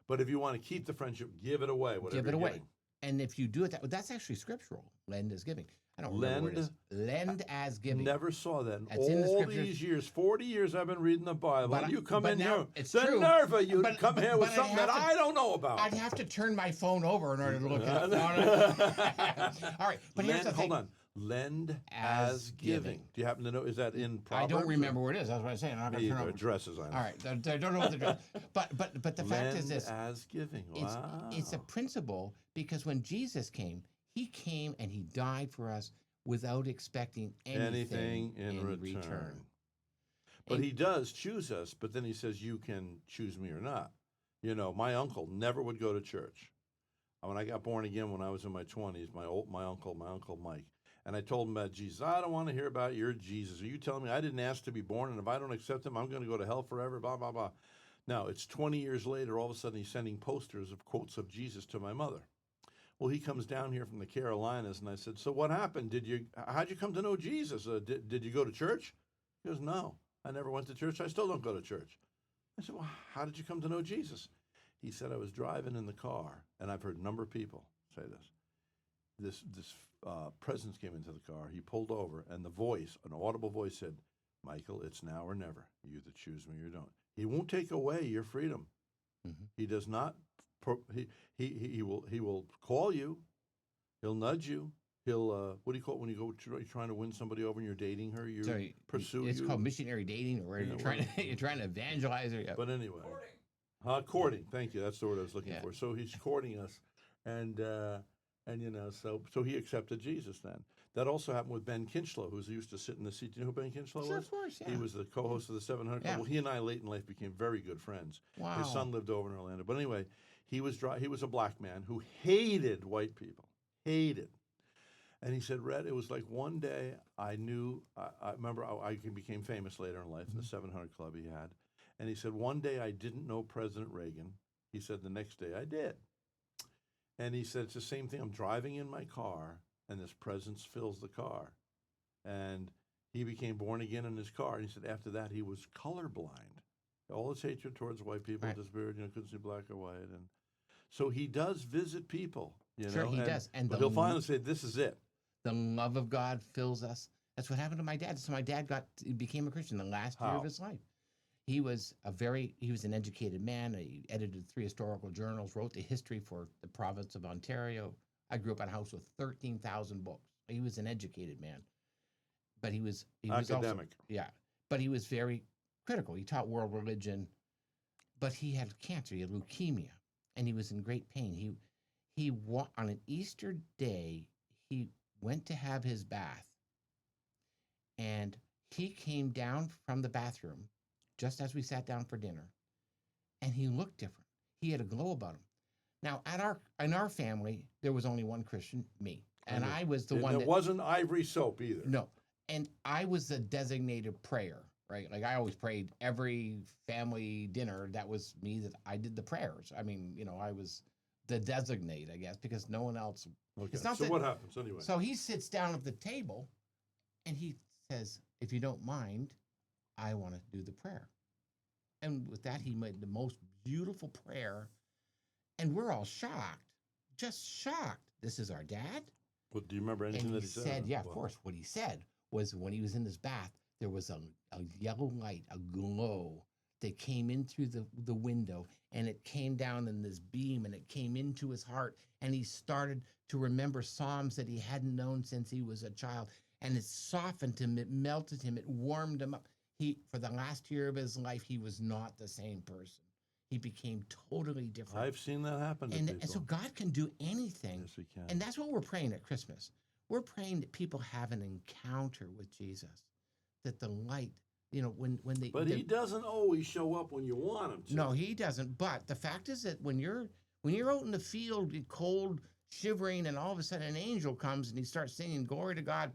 A: but if you want to keep the friendship, give it away. Whatever
B: Give it
A: you're
B: away.
A: giving.
B: And if you do it, that's actually scriptural. Lend as giving. I don't remember what it is. Lend as giving.
A: Never saw that in
B: That's in the
A: all
B: scriptures.
A: these years. 40 years I've been reading the Bible.
B: But
A: And you come in
B: now
A: here.
B: it's
A: The
B: true.
A: nerve of you to
B: But-
A: come here with
B: but I'd
A: something
B: have
A: that
B: to-
A: I don't know about.
B: I'd have to turn my phone over in order to look it up. All right, but here's the thing.
A: Hold on. Lend
B: As
A: as giving.
B: giving.
A: Do you happen to know? Is that in
B: I
A: Proverbs?
B: don't remember where it is. That's what I'm saying. I'm not
A: Me
B: going to turn
A: either.
B: over.
A: Dresses I know.
B: All right, I don't know what the dress. But the fact is
A: Lend
B: this:
A: as giving. Wow.
B: it's a principle, because when Jesus came, he came and he died for us without expecting anything
A: in return. But
B: And-
A: he does choose us, but then he says, you can choose me or not. You know, my uncle never would go to church. When I got born again when I was in my 20s, my uncle Mike, and I told him about Jesus. I don't want to hear about your Jesus. Are you telling me I didn't ask to be born, and if I don't accept him, I'm going to go to hell forever, blah, blah, blah. Now, it's 20 years later, all of a sudden he's sending posters of quotes of Jesus to my mother. Well, he comes down here from the Carolinas, and I said, so what happened? How'd you come to know Jesus? Did you go to church? He goes, no, I never went to church. I still don't go to church. I said, well, how did you come to know Jesus? He said, I was driving in the car, and I've heard a number of people say this. This presence came into the car. He pulled over, and the voice, an audible voice said, Michael, it's now or never. You either choose me or don't. He won't take away your freedom.
B: Mhm.
A: He does not. He will call you. He'll nudge you. He'll what do you call it when you go you're trying to win somebody over and you're dating her? You
B: Sorry,
A: pursue
B: it's
A: you.
B: called missionary dating, or where
A: Yeah,
B: you're trying to you're trying to evangelize her. Yeah.
A: But anyway, courting. Thank you. That's the word I was looking
B: Yeah.
A: for. So he's courting us, and you know, so he accepted Jesus then. That also happened with Ben Kinchlow, who used to sit in the seat. Do you know who Ben Kinchlow
B: Sure,
A: was?
B: of course, yeah.
A: He was the co-host of the 700 Club.
B: Yeah.
A: Well, he and I late in life became very good friends.
B: Wow.
A: His son lived over in Orlando. But anyway, he was a black man who hated white people, hated. And he said, Rhett, it was like one day I knew, I remember I became famous later in life in the 700 Club he had. And he said, one day I didn't know President Reagan. He said, the next day I did. And he said, it's the same thing. I'm driving in my car, and this presence fills the car. And he became born again in his car. And he said after that, he was colorblind. All his hatred towards white people
B: Right.
A: disappeared, couldn't see black or white. And so he does visit people,
B: Sure,
A: know.
B: he does. And
A: but
B: the
A: he'll finally say, this is it.
B: The love of God fills us. That's what happened to my dad. So my dad became a Christian the last year
A: How?
B: of his life. He was an educated man. He edited 3 historical journals, wrote the history for the province of Ontario. I grew up in a house with 13,000 books. He was an educated man, but he was
A: Academic.
B: Also, but he was very critical. He taught world religion, but he had cancer. He had leukemia, and he was in great pain. On an Easter day, he went to have his bath, and he came down from the bathroom just as we sat down for dinner, and he looked different. He had a glow about him. Now, in our family, there was only one Christian, me, and I was the one.
A: It wasn't Ivory soap either.
B: No, and I was the designated prayer, right? Like I always prayed every family dinner. That was me. That I did the prayers. I mean, I was the designate, I guess, because no one else.
A: Okay.
B: It's not
A: So
B: that-
A: what happens anyway?
B: So he sits down at the table, and he says, "If you don't mind, I want to do the prayer." And with that, he made the most beautiful prayer, and we're all shocked, just shocked. This is our dad.
A: Well, do you remember anything
B: And
A: that
B: he
A: he
B: said, yeah, of
A: Well,
B: course. What he said was when he was in his bath, there was a yellow light, a glow that came in through the window, and it came down in this beam, and it came into his heart, and he started to remember Psalms that he hadn't known since he was a child. And it softened him, it melted him, it warmed him up. For the last year of his life, he was not the same person. He became totally different.
A: I've seen that happen to people.
B: And so God can do anything.
A: Yes, He can.
B: And that's what we're praying at Christmas. We're praying that people have an encounter with Jesus, that the light, when they.
A: But He doesn't always show up when you want Him to.
B: No, He doesn't. But the fact is that when you're out in the field, cold, shivering, and all of a sudden an angel comes and he starts singing, "Glory to God,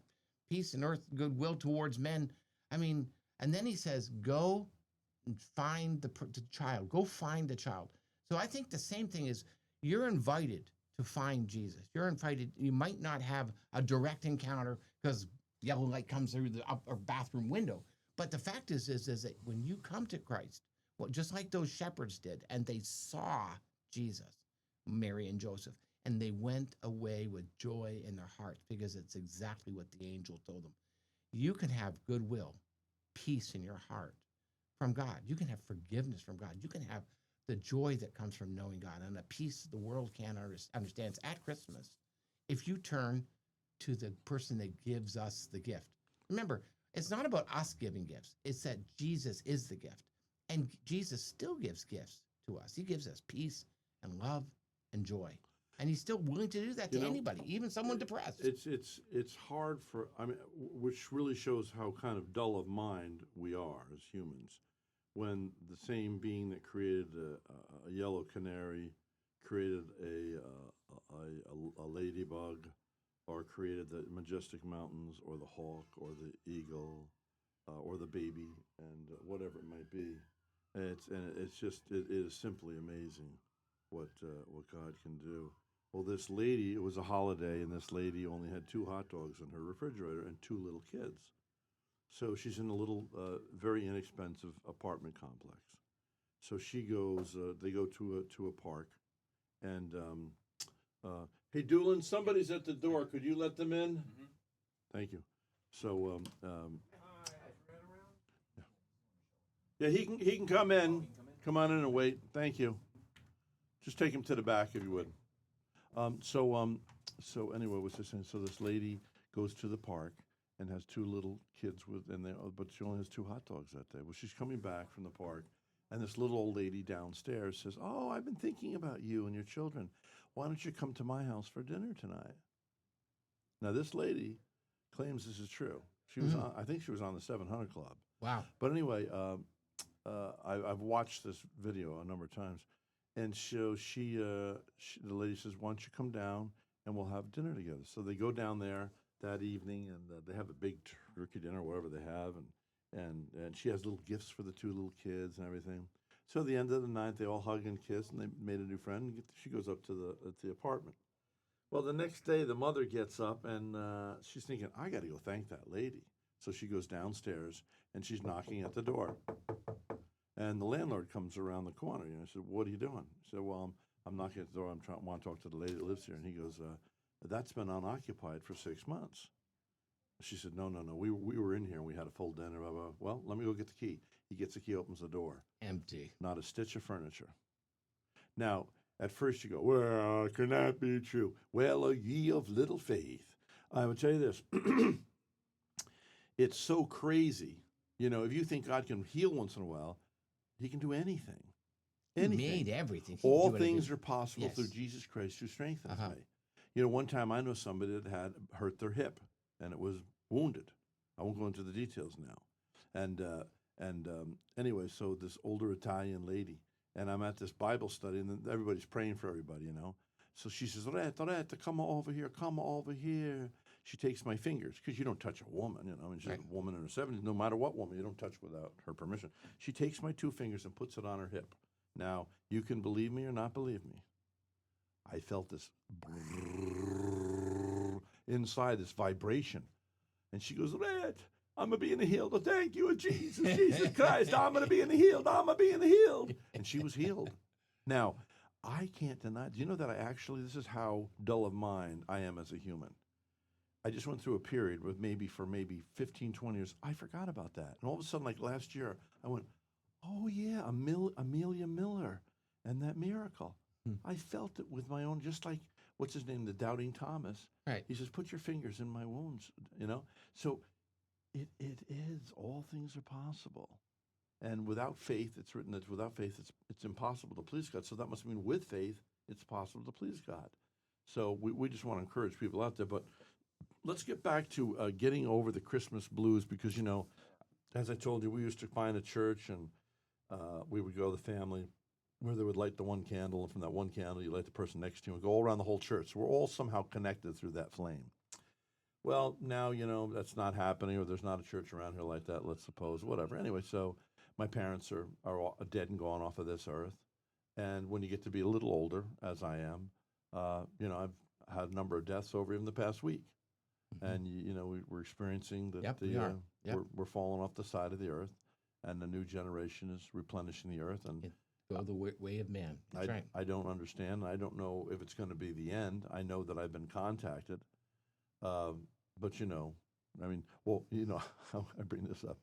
B: peace and earth, goodwill towards men." I mean, and then He says, "Go and find the child. Go find the child." So I think the same thing is you're invited to find Jesus. You're invited. You might not have a direct encounter because yellow light comes through the upper bathroom window. But the fact is that when you come to Christ, well, just like those shepherds did, and they saw Jesus, Mary and Joseph, and they went away with joy in their hearts because it's exactly what the angel told them. You can have goodwill, peace in your heart from God. You can have forgiveness from God. You can have the joy that comes from knowing God and a peace the world can't understand at Christmas if you turn to the person that gives us the gift. Remember, it's not about us giving gifts. It's that Jesus is the gift. And Jesus still gives gifts to us. He gives us peace and love and joy. And He's still willing to do that to anybody, even someone depressed.
A: It's hard for, which really shows how kind of dull of mind we are as humans. When the same being that created a yellow canary created a ladybug, or created the majestic mountains, or the hawk, or the eagle, or the baby, and whatever it might be, it is simply amazing what God can do. Well, this lady, it was a holiday, and this lady only had 2 hot dogs in her refrigerator and 2 little kids. So she's in a little, very inexpensive apartment complex. So she goes, they go to a park, and hey, Doolin, somebody's at the door. Could you let them in? Mm-hmm. Thank you. So, yeah, he can come in. Come on in and wait. Thank you. Just take him to the back if you would. So anyway, what's this saying? So this lady goes to the park and has 2 little kids but she only has 2 hot dogs that day. Well, she's coming back from the park, and this little old lady downstairs says, "Oh, I've been thinking about you and your children. Why don't you come to my house for dinner tonight?" Now, this lady claims this is true. She was I think she was on the 700 Club.
B: Wow.
A: But anyway, I've watched this video a number of times. And so the lady says, "Why don't you come down and we'll have dinner together?" So they go down there that evening, and they have a big turkey dinner, whatever they have, and she has little gifts for the 2 little kids and everything. So at the end of the night, they all hug and kiss, and they made a new friend. And she goes up to the apartment. Well, the next day, the mother gets up, and she's thinking, "I got to go thank that lady." So she goes downstairs, and she's knocking at the door. And the landlord comes around the corner. I said, "What are you doing?" He said, "Well, I'm knocking at the door. I want to talk to the lady that lives here." And he goes, "That's been unoccupied for 6 months." She said, No. We were in here and we had a full dinner. Blah, blah. "Well, let me go get the key." He gets the key, opens the door.
B: Empty.
A: Not a stitch of furniture. Now, at first you go, "Well, can that be true?" Well, ye of little faith. I would tell you this. It's so crazy. If you think God can heal once in a while, He can do anything. Anything.
B: He made everything.
A: All things are possible through
B: Yes.
A: Jesus Christ who strengthens me. One time I know somebody that had hurt their hip, and it was wounded. I won't go into the details now. And anyway, so this older Italian lady, and I'm at this Bible study, and everybody's praying for everybody, So she says, Rhett, come over here. She takes my fingers, because you don't touch a woman, she's a woman in her 70s. No matter what woman, you don't touch without her permission. She takes my 2 fingers and puts it on her hip. Now, you can believe me or not believe me. I felt this inside, this vibration. And she goes, "Rhett, I'm going to be in the healed. Oh, thank you, Jesus Christ. I'm going to be in the healed. I'm going to be in the healed." And she was healed. Now, I can't deny. Do you know that this is how dull of mind I am as a human. I just went through a period with maybe 15, 20 years, I forgot about that. And all of a sudden, like last year, I went, Oh yeah, Amelia Miller and that miracle.
B: Hmm.
A: I felt it with my own, just like what's his name, the doubting Thomas.
B: Right.
A: He says, "Put your fingers in my wounds." You know, so it is. All things are possible, and without faith, it's written that without faith, it's impossible to please God. So that must mean with faith, it's possible to please God. So we just want to encourage people out there. But let's get back to getting over the Christmas blues because as I told you, we used to find a church and we would go to the family where they would light the one candle, and from that one candle, you light the person next to you and go all around the whole church. So we're all somehow connected through that flame. Well, now, that's not happening, or there's not a church around here like that, let's suppose, whatever. Anyway, so my parents are all dead and gone off of this earth. And when you get to be a little older, as I am, I've had a number of deaths over even the past week.
B: Mhm.
A: And, we're experiencing that
B: Yep, we are. Yep.
A: we're falling off the side of the earth, and the new generation is replenishing the earth. And
B: Go the way of man. That's right.
A: I don't understand. I don't know if it's going to be the end. I know that I've been contacted. But, I bring this up.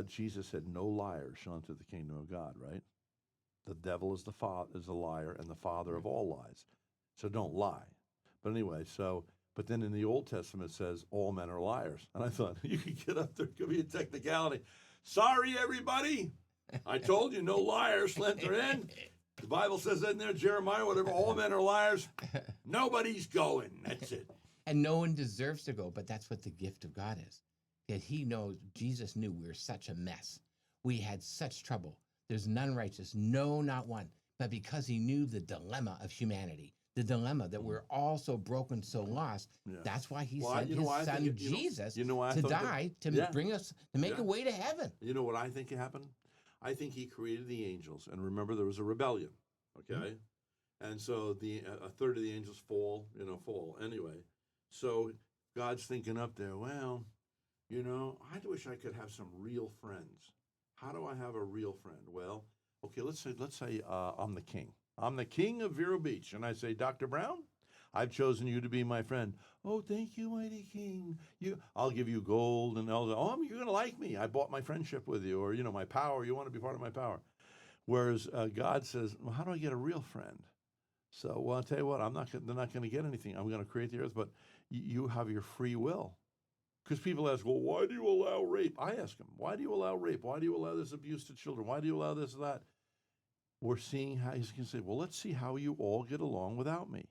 A: Jesus said, no liar shall enter the kingdom of God, right? The devil is is a liar and the father of all lies. So don't lie. But anyway, but then in the Old Testament it says all men are liars. And I thought, you could get up there, it could be a technicality. Sorry, everybody. I told you, no liars shall enter in. The Bible says that in there, Jeremiah, whatever, all men are liars. Nobody's going. That's it.
B: And no one deserves to go, but that's what the gift of God is. That he knows, Jesus knew we were such a mess. We had such trouble. There's none righteous, no, not one. But because he knew the dilemma of humanity, the dilemma that we're all so broken, so lost, that's why he sent his son Jesus to die, to bring us, to make a way to heaven.
A: You know what I think happened? I think he created the angels. And remember, there was a rebellion, okay? Mm-hmm. And so a third of the angels fall. Anyway, so God's thinking up there, well, I wish I could have some real friends. How do I have a real friend? Well, okay, let's say I'm the king. I'm the king of Vero Beach. And I say, Dr. Brown, I've chosen you to be my friend. Oh, thank you, mighty king. I'll give you gold and you're going to like me. I bought my friendship with you, or, my power. You want to be part of my power. Whereas God says, well, how do I get a real friend? So, well, I'll tell you what, they're not going to get anything. I'm going to create the earth, but you have your free will. Because people ask, well, why do you allow rape? I ask them, why do you allow rape? Why do you allow this abuse to children? Why do you allow this or that? We're seeing how he's going to say, well, let's see how you all get along without me.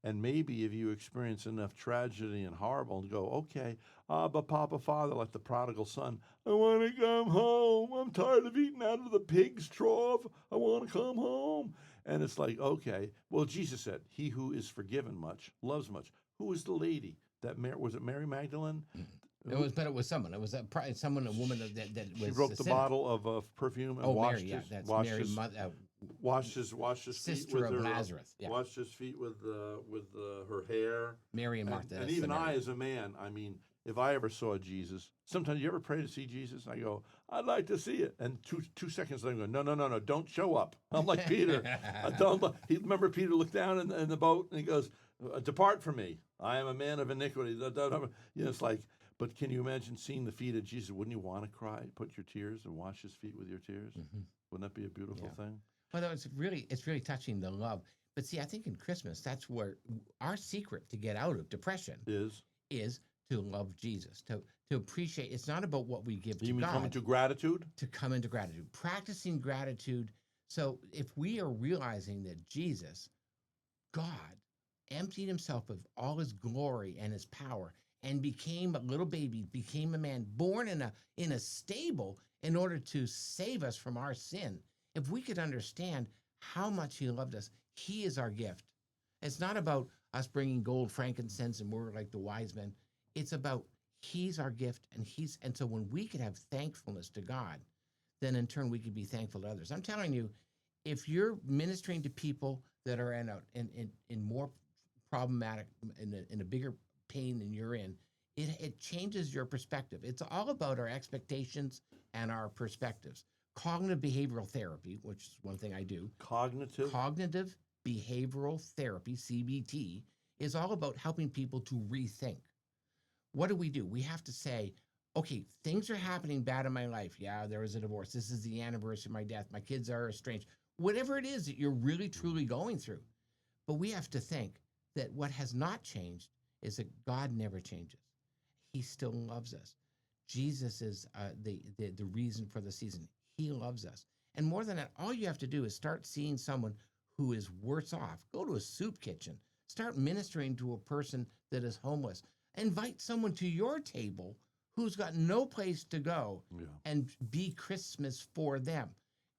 A: And maybe if you experience enough tragedy and horrible and go, okay, but Papa, Father, like the prodigal son, I want to come home. I'm tired of eating out of the pig's trough. I want to come home. And it's like, okay. Well, Jesus said, he who is forgiven much loves much. Who was the lady? Was it Mary Magdalene?
B: Mm-hmm. It was someone. It was a woman that was.
A: She broke the bottle of perfume and washed
B: Mary,
A: his, washed his
B: sister
A: feet with
B: of
A: her,
B: Lazarus. Yeah.
A: Washed his feet with her hair.
B: Mary and Martha.
A: And even I, as a man, I mean, if I ever saw Jesus, sometimes you ever pray to see Jesus? I go, I'd like to see it. And two seconds later, I go, no, don't show up. I'm like Peter. Remember Peter looked down in the boat and he goes, depart from me. I am a man of iniquity. It's like, but can you imagine seeing the feet of Jesus? Wouldn't you want to cry, put your tears, and wash his feet with your tears? Mm-hmm. Wouldn't that be a beautiful thing?
B: Well, no, it's really touching, the love. But see, I think in Christmas, that's where our secret to get out of depression is to love Jesus, to appreciate. It's not about what we give to God. You mean come into gratitude? To come into gratitude, practicing gratitude. So if we are realizing that Jesus, God, emptied himself of all his glory and his power and became a little baby, became a man, born in a stable in order to save us from our sin. If we could understand how much he loved us, he is our gift. It's not about us bringing gold, frankincense, and we're like the wise men. It's about he's our gift, and so when we could have thankfulness to God, then in turn we could be thankful to others. I'm telling you, if you're ministering to people that are in more problematic, in a bigger pain than you're in, it changes your perspective. It's all about our expectations and our perspectives. Cognitive behavioral therapy, which is one thing I do. Cognitive behavioral therapy, CBT, is all about helping people to rethink. What do? We have to say, okay, things are happening bad in my life. Yeah, there was a divorce. This is the anniversary of my death. My kids are estranged. Whatever it is that you're really truly going through. But we have to think that what has not changed is that God never changes. He still loves us. Jesus is the reason for the season. He loves us. And more than that, all you have to do is start seeing someone who is worse off. Go to a soup kitchen. Start ministering to a person that is homeless. Invite someone to your table who's got no place to go
A: Yeah.
B: and be Christmas for them.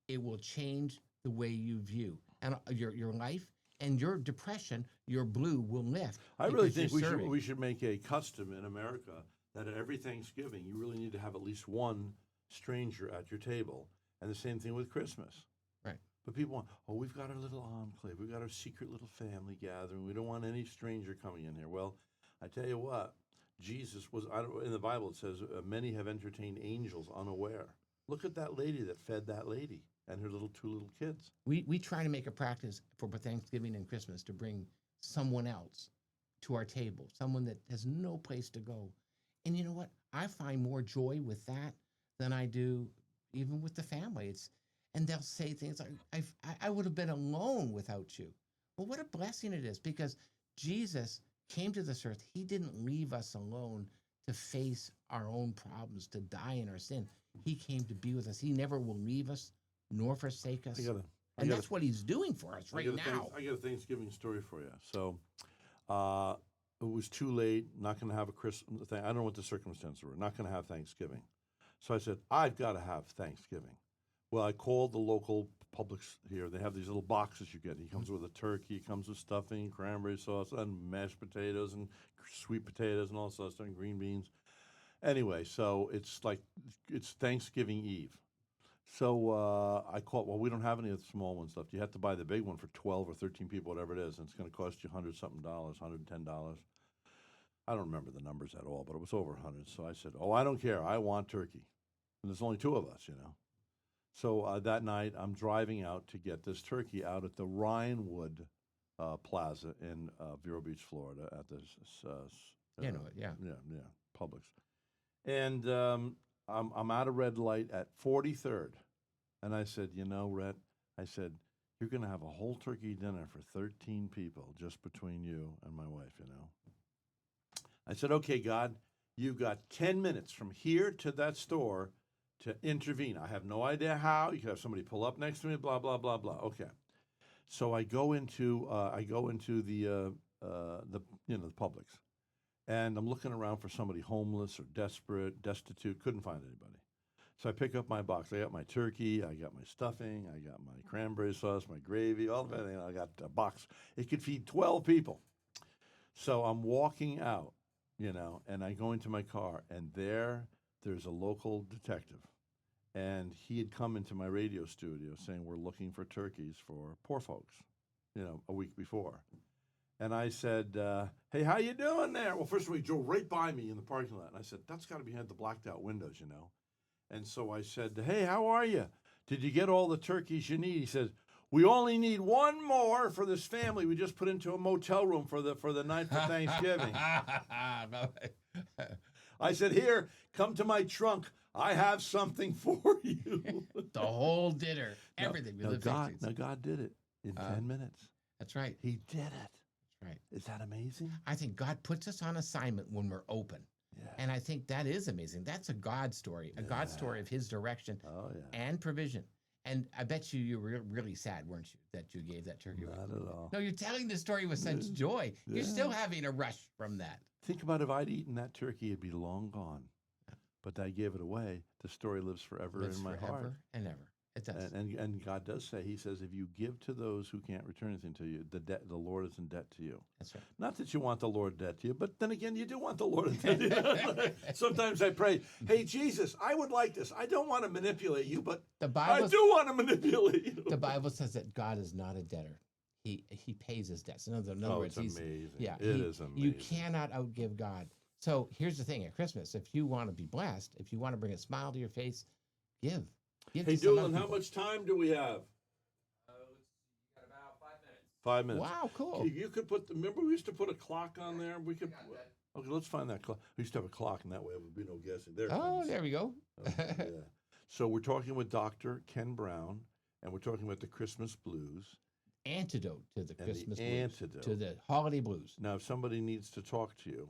B: It will change the way you view and your life and your depression, your blue will lift.
A: I really
B: because
A: think
B: you're serving.
A: we should make a custom in America that at every Thanksgiving you really need to have at least one stranger at your table, and the same thing with Christmas.
B: Right.
A: But people want, oh, we've got our little enclave, we've got our secret little family gathering. We don't want any stranger coming in here. Well, I tell you what, Jesus was. In the Bible it says many have entertained angels unaware. Look at that lady that fed that lady and her two little kids.
B: We try to make a practice for Thanksgiving and Christmas to bring someone else to our table, someone that has no place to go. And you know what? I find more joy with that than I do even with the family. And they'll say things like, I would have been alone without you. Well, what a blessing it is, because Jesus came to this earth. He didn't leave us alone to face our own problems, to die in our sin. He came to be with us. He never will leave us nor forsake us. And that's what he's doing for us right now.
A: I got a Thanksgiving story for you. So it was too late, not going to have a Christmas thing. I don't know what the circumstances were. Not going to have Thanksgiving. So I said, I've got to have Thanksgiving. Well, I called the local Publix here. They have these little boxes you get. He comes with a turkey, comes with stuffing, cranberry sauce, and mashed potatoes, and sweet potatoes, and all sorts of stuff, and green beans. Anyway, so it's Thanksgiving Eve. So I called, well, we don't have any of the small ones left. You have to buy the big one for 12 or 13 people, whatever it is, and it's going to cost you $100-something, $110. I don't remember the numbers at all, but it was over 100. So I said, oh, I don't care. I want turkey. And there's only two of us, you know. So that night, I'm driving out to get this turkey out at the Rhinewood Plaza in Vero Beach, Florida, at this,
B: Yeah,
A: Publix. And I'm at a red light at 43rd. And I said, you know, Rhett, I said, you're going to have a whole turkey dinner for 13 people just between you and my wife, you know. I said, okay, God, you've got 10 minutes from here to that store to intervene. I have no idea how. You could have somebody pull up next to me, blah, blah, blah, blah. Okay. So I go into the Publix. And I'm looking around for somebody homeless or desperate, destitute. Couldn't find anybody. So I pick up my box. I got my turkey. I got my stuffing. I got my cranberry sauce, my gravy, all of everything. I got a box. It could feed 12 people. So I'm walking out, you know, and I go into my car. And there's a local detective. And he had come into my radio studio saying, we're looking for turkeys for poor folks, you know, a week before. And I said, hey, how you doing there? Well, first of all, he drove right by me in the parking lot. And I said, that's got to be behind the blacked out windows, you know. And so I said, hey, how are you? Did you get all the turkeys you need? He said, we only need one more for this family. We just put into a motel room for the night for Thanksgiving. I said, here, come to my trunk. I have something for you.
B: The whole dinner, everything.
A: Now God did it in 10 minutes.
B: That's right.
A: He did it.
B: Right.
A: Is that amazing?
B: I think God puts us on assignment when we're open.
A: Yeah.
B: And I think that is amazing. That's a God story, God story of his direction and provision. And I bet you were really sad, weren't you, that you gave that turkey away?
A: Not at all.
B: No, you're telling the story with such joy. Yeah. You're still having a rush from that.
A: Think about if I'd eaten that turkey, it'd be long gone. Yeah. But I gave it away. The story lives forever in my heart.
B: Forever and ever. It does.
A: And God does say, he says, if you give to those who can't return anything to you, the Lord is in debt to you.
B: That's right.
A: Not that you want the Lord debt to you, but then again, you do want the Lord in debt to you. Sometimes I pray, hey, Jesus, I would like this. I don't want to manipulate you, but I do want to manipulate you.
B: The Bible says that God is not a debtor. He pays his debts. In other words,
A: it's amazing.
B: Yeah,
A: it is amazing.
B: You cannot outgive God. So here's the thing at Christmas, if you want to be blessed, if you want to bring a smile to your face, give.
A: Hey, Doolin, how much time do we have?
C: You got about 5 minutes.
A: 5 minutes.
B: Wow, cool.
A: You could remember we used to put a clock on there? We could. Okay, let's find that clock. We used to have a clock, and that way there would be no guessing. There it
B: Oh,
A: comes.
B: there we go.
A: Okay, yeah. So we're talking with Dr. Ken Brown, and we're talking about the Christmas blues.
B: Antidote to the
A: And
B: Christmas
A: the
B: blues,
A: antidote.
B: to the holiday blues.
A: Now, if somebody needs to talk to you,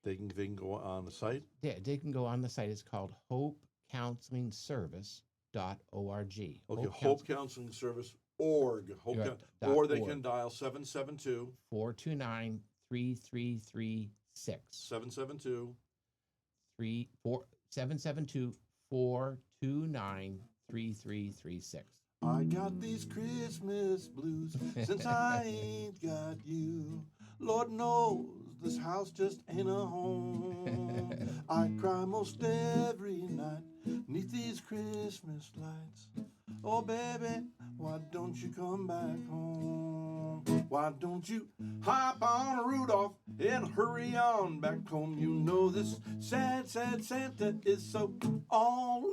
A: they can go on the site.
B: Yeah, they can go on the site. It's called hopecounselingservice.org.
A: Okay, Hope Counseling Service org.
B: Yeah,
A: Or they
B: .org.
A: can dial 772
B: 429 3336.
A: 772.
B: 772 429 3336.
A: I got these Christmas blues since I ain't got you. Lord knows this house just ain't a home. I cry most every night neath these Christmas lights. Oh, baby, why don't you come back home? Why don't you hop on a Rudolph and hurry on back home? You know this sad, sad Santa is so all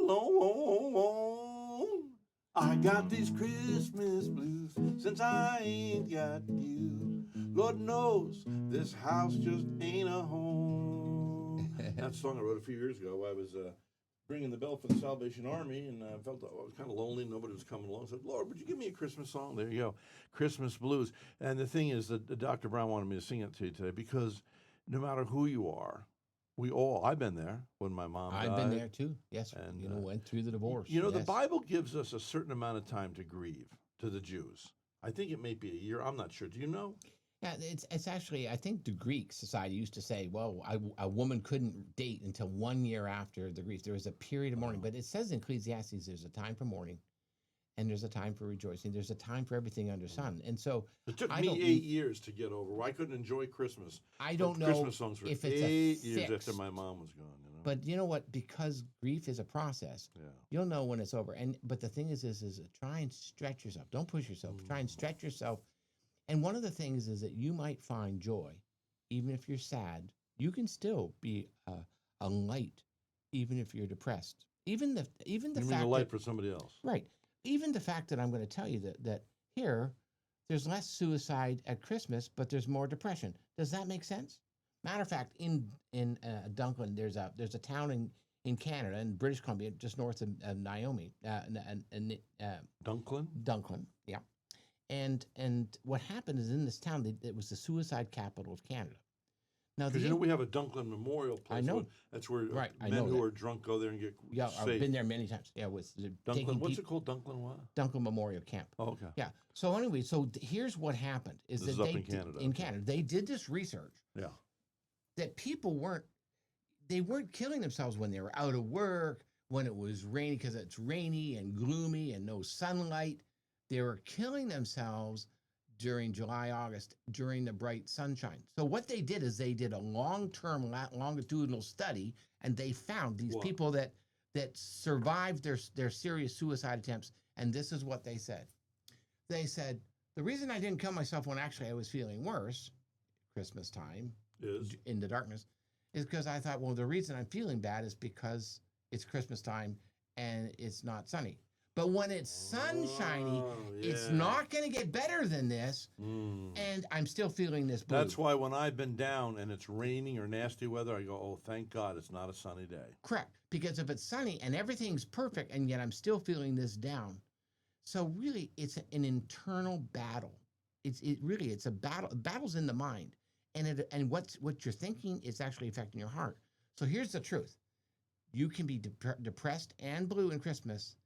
A: alone. I got these Christmas blues since I ain't got you. Lord knows this house just ain't a home. That song I wrote a few years ago. I was ringing the bell for the Salvation Army, and I felt I was kind of lonely. Nobody was coming along. I said, Lord, would you give me a Christmas song? There you go, Christmas blues. And the thing is that Dr. Brown wanted me to sing it to you today because no matter who you are, I've been there when my mom died.
B: I've been there too. Yes.
A: And,
B: Went through the divorce.
A: You know, the
B: Yes.
A: Bible gives us a certain amount of time to grieve to the Jews. I think it may be a year. I'm not sure. Do you know?
B: Yeah, it's actually, I think the Greek society used to say, well, a woman couldn't date until 1 year after the grief. There was a period of mourning, but it says in Ecclesiastes, there's a time for mourning and there's a time for rejoicing. There's a time for everything under sun. And so
A: It took
B: I
A: me
B: don't-
A: 8 years to get over. I couldn't enjoy Christmas.
B: I don't know
A: Christmas songs for
B: if it's
A: 8 years
B: fixed,
A: after my mom was gone. You know?
B: but you know what? Because grief is a process,
A: yeah.
B: you'll know when it's over. But the thing is try and stretch yourself. Don't push yourself. Try and stretch yourself. And one of the things is that you might find joy, even if you're sad. You can still be a light, even if you're depressed. Even the
A: You mean
B: fact
A: a light
B: that,
A: for somebody else?
B: right. Even the fact that I'm going to tell you that here there's less suicide at Christmas, but there's more depression. Does that make sense? Matter of fact, in Dunklin, there's a town in Canada, in British Columbia, just north of Naomi,
A: Dunklin?
B: Dunklin, yeah. And what happened is in this town, it was the suicide capital of Canada. Now,
A: Because you know we have a Dunklin Memorial place.
B: I know.
A: That's where
B: Right, I
A: men
B: know
A: who
B: that.
A: are drunk go there and get
B: yeah, I've
A: safe.
B: been there many times. Yeah, with
A: Dunklin, what's it called? Dunklin what?
B: Dunklin Memorial Camp.
A: Oh, okay.
B: Yeah. So anyway, here's what happened: is
A: This
B: that
A: is up
B: they
A: in Canada,
B: in
A: okay.
B: Canada they did this research
A: Yeah.
B: that people weren't killing themselves when they were out of work, when it was rainy because it's rainy and gloomy and no sunlight. They were killing themselves during July, August, during the bright sunshine. So what they did is they did a long-term longitudinal study, and they found these
A: What?
B: people that survived their serious suicide attempts. And this is what they said. They said, the reason I didn't kill myself when actually I was feeling worse, Christmas time,
A: Is
B: in the darkness, is because I thought, well, the reason I'm feeling bad is because it's Christmas time and it's not sunny. But when it's sunshiny,
A: Oh,
B: it's
A: yeah.
B: not going to get better than this, and I'm still feeling this blue.
A: That's why when I've been down and it's raining or nasty weather, I go, oh, thank God it's not a sunny day.
B: Correct. Because if it's sunny and everything's perfect, and yet I'm still feeling this down, so really it's an internal battle. It's a battle. Battle's in the mind, and what you're thinking is actually affecting your heart. So here's the truth: you can be depressed and blue in Christmas.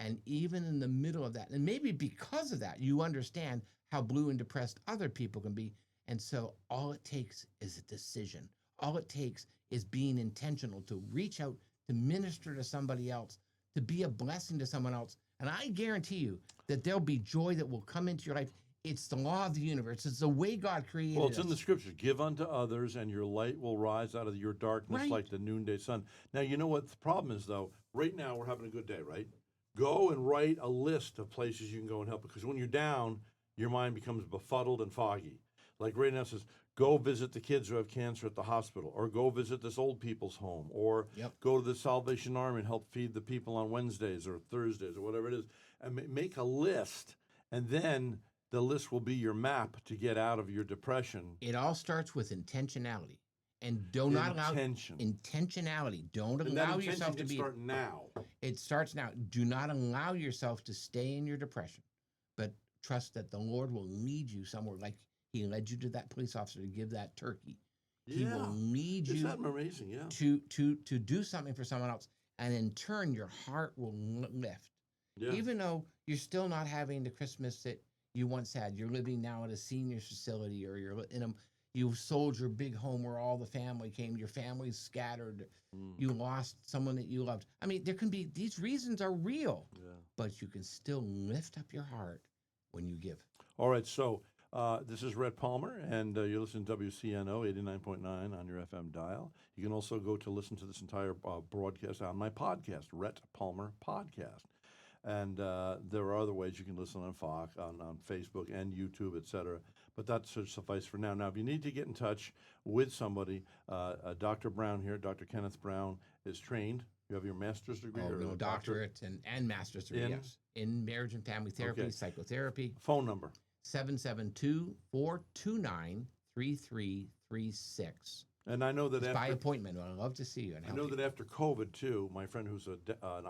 B: And even in the middle of that, and maybe because of that, you understand how blue and depressed other people can be. And so all it takes is a decision. All it takes is being intentional to reach out, to minister to somebody else, to be a blessing to someone else. And I guarantee you that there'll be joy that will come into your life. It's the law of the universe. It's the way God created
A: Well, it's in
B: us.
A: the scriptures. Give unto others, and your light will rise out of your darkness
B: Right.
A: like the noonday sun. Now, you know what the problem is, though? Right now, we're having a good day, right? Go and write a list of places you can go and help, because when you're down, your mind becomes befuddled and foggy. Like right now it says, go visit the kids who have cancer at the hospital, or go visit this old people's home, or
B: Yep.
A: go to the Salvation Army and help feed the people on Wednesdays or Thursdays or whatever it is. And make a list, and then the list will be your map to get out of your depression.
B: It all starts with intentionality. And do not allow
A: Intention.
B: intentionality. Don't
A: And that
B: allow
A: intention
B: yourself to
A: can
B: be.
A: start now.
B: It starts now. Do not allow yourself to stay in your depression, but trust that the Lord will lead you somewhere. Like He led you to that police officer to give that turkey. He will lead
A: Isn't
B: you
A: that amazing? Yeah.
B: to do something for someone else, and in turn, your heart will lift.
A: Yeah.
B: Even though you're still not having the Christmas that you once had, you're living now at a senior facility, or you're in a you sold your big home where all the family came, your family's scattered, you lost someone that you loved. I mean, there can be, these reasons are real, but you can still lift up your heart when you give.
A: All right, so this is Rhett Palmer, and you're listening to WCNO 89.9 on your FM dial. You can also go to listen to this entire broadcast on my podcast, Rhett Palmer Podcast. And there are other ways you can listen on Fox, on Facebook and YouTube, etc. But that should suffice for now. Now, if you need to get in touch with somebody, Dr. Brown here, Dr. Kenneth Brown, is trained. You have your master's degree?
B: Oh,
A: or
B: no, doctorate and master's degree, yes. In marriage and family therapy, psychotherapy.
A: Phone number?
B: 772-429-3336.
A: And I know that
B: It's
A: after,
B: by appointment. I'd love to see you. And
A: I know that after COVID, too, my friend who's an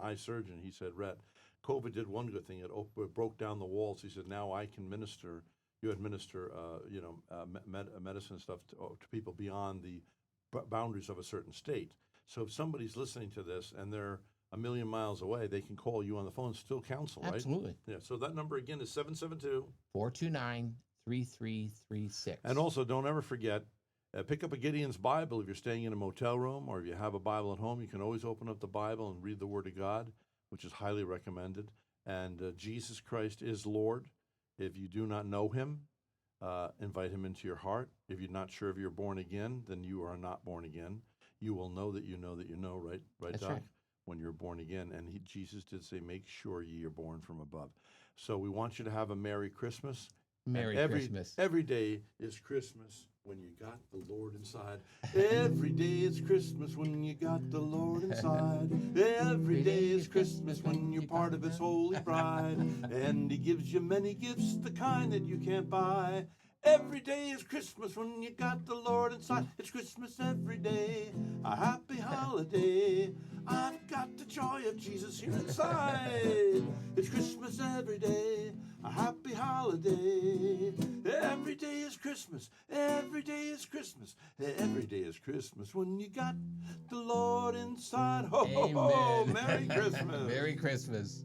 A: eye surgeon, he said, Rhett, COVID did one good thing. It broke down the walls. He said, now I can administer medicine stuff to people beyond the boundaries of a certain state. So if somebody's listening to this and they're a million miles away, they can call you on the phone and still counsel, right?
B: Absolutely.
A: Yeah, so that number again is
B: 772-429-3336.
A: And also, don't ever forget, pick up a Gideon's Bible if you're staying in a motel room, or if you have a Bible at home, you can always open up the Bible and read the Word of God, which is highly recommended. And Jesus Christ is Lord. If you do not know Him, invite Him into your heart. If you're not sure if you're born again, then you are not born again. You will know that you know that you know, right? Right,
B: That's
A: Doc?
B: right.
A: When you're born again. And Jesus did say, make sure ye are born from above. So we want you to have a Merry Christmas.
B: Merry Christmas.
A: Every day is Christmas when you got the Lord inside. Every day is Christmas when you got the Lord inside. Every day is Christmas when you're part of His holy bride. And He gives you many gifts, the kind that you can't buy. Every day is Christmas when you got the Lord inside. It's Christmas every day, a happy holiday. I've got the joy of Jesus here inside. It's Christmas every day, a happy holiday. Every day is Christmas, every day is Christmas. Every day is Christmas when you got the Lord inside. Ho, ho, ho,
B: Amen.
A: Merry Christmas.
B: Merry Christmas.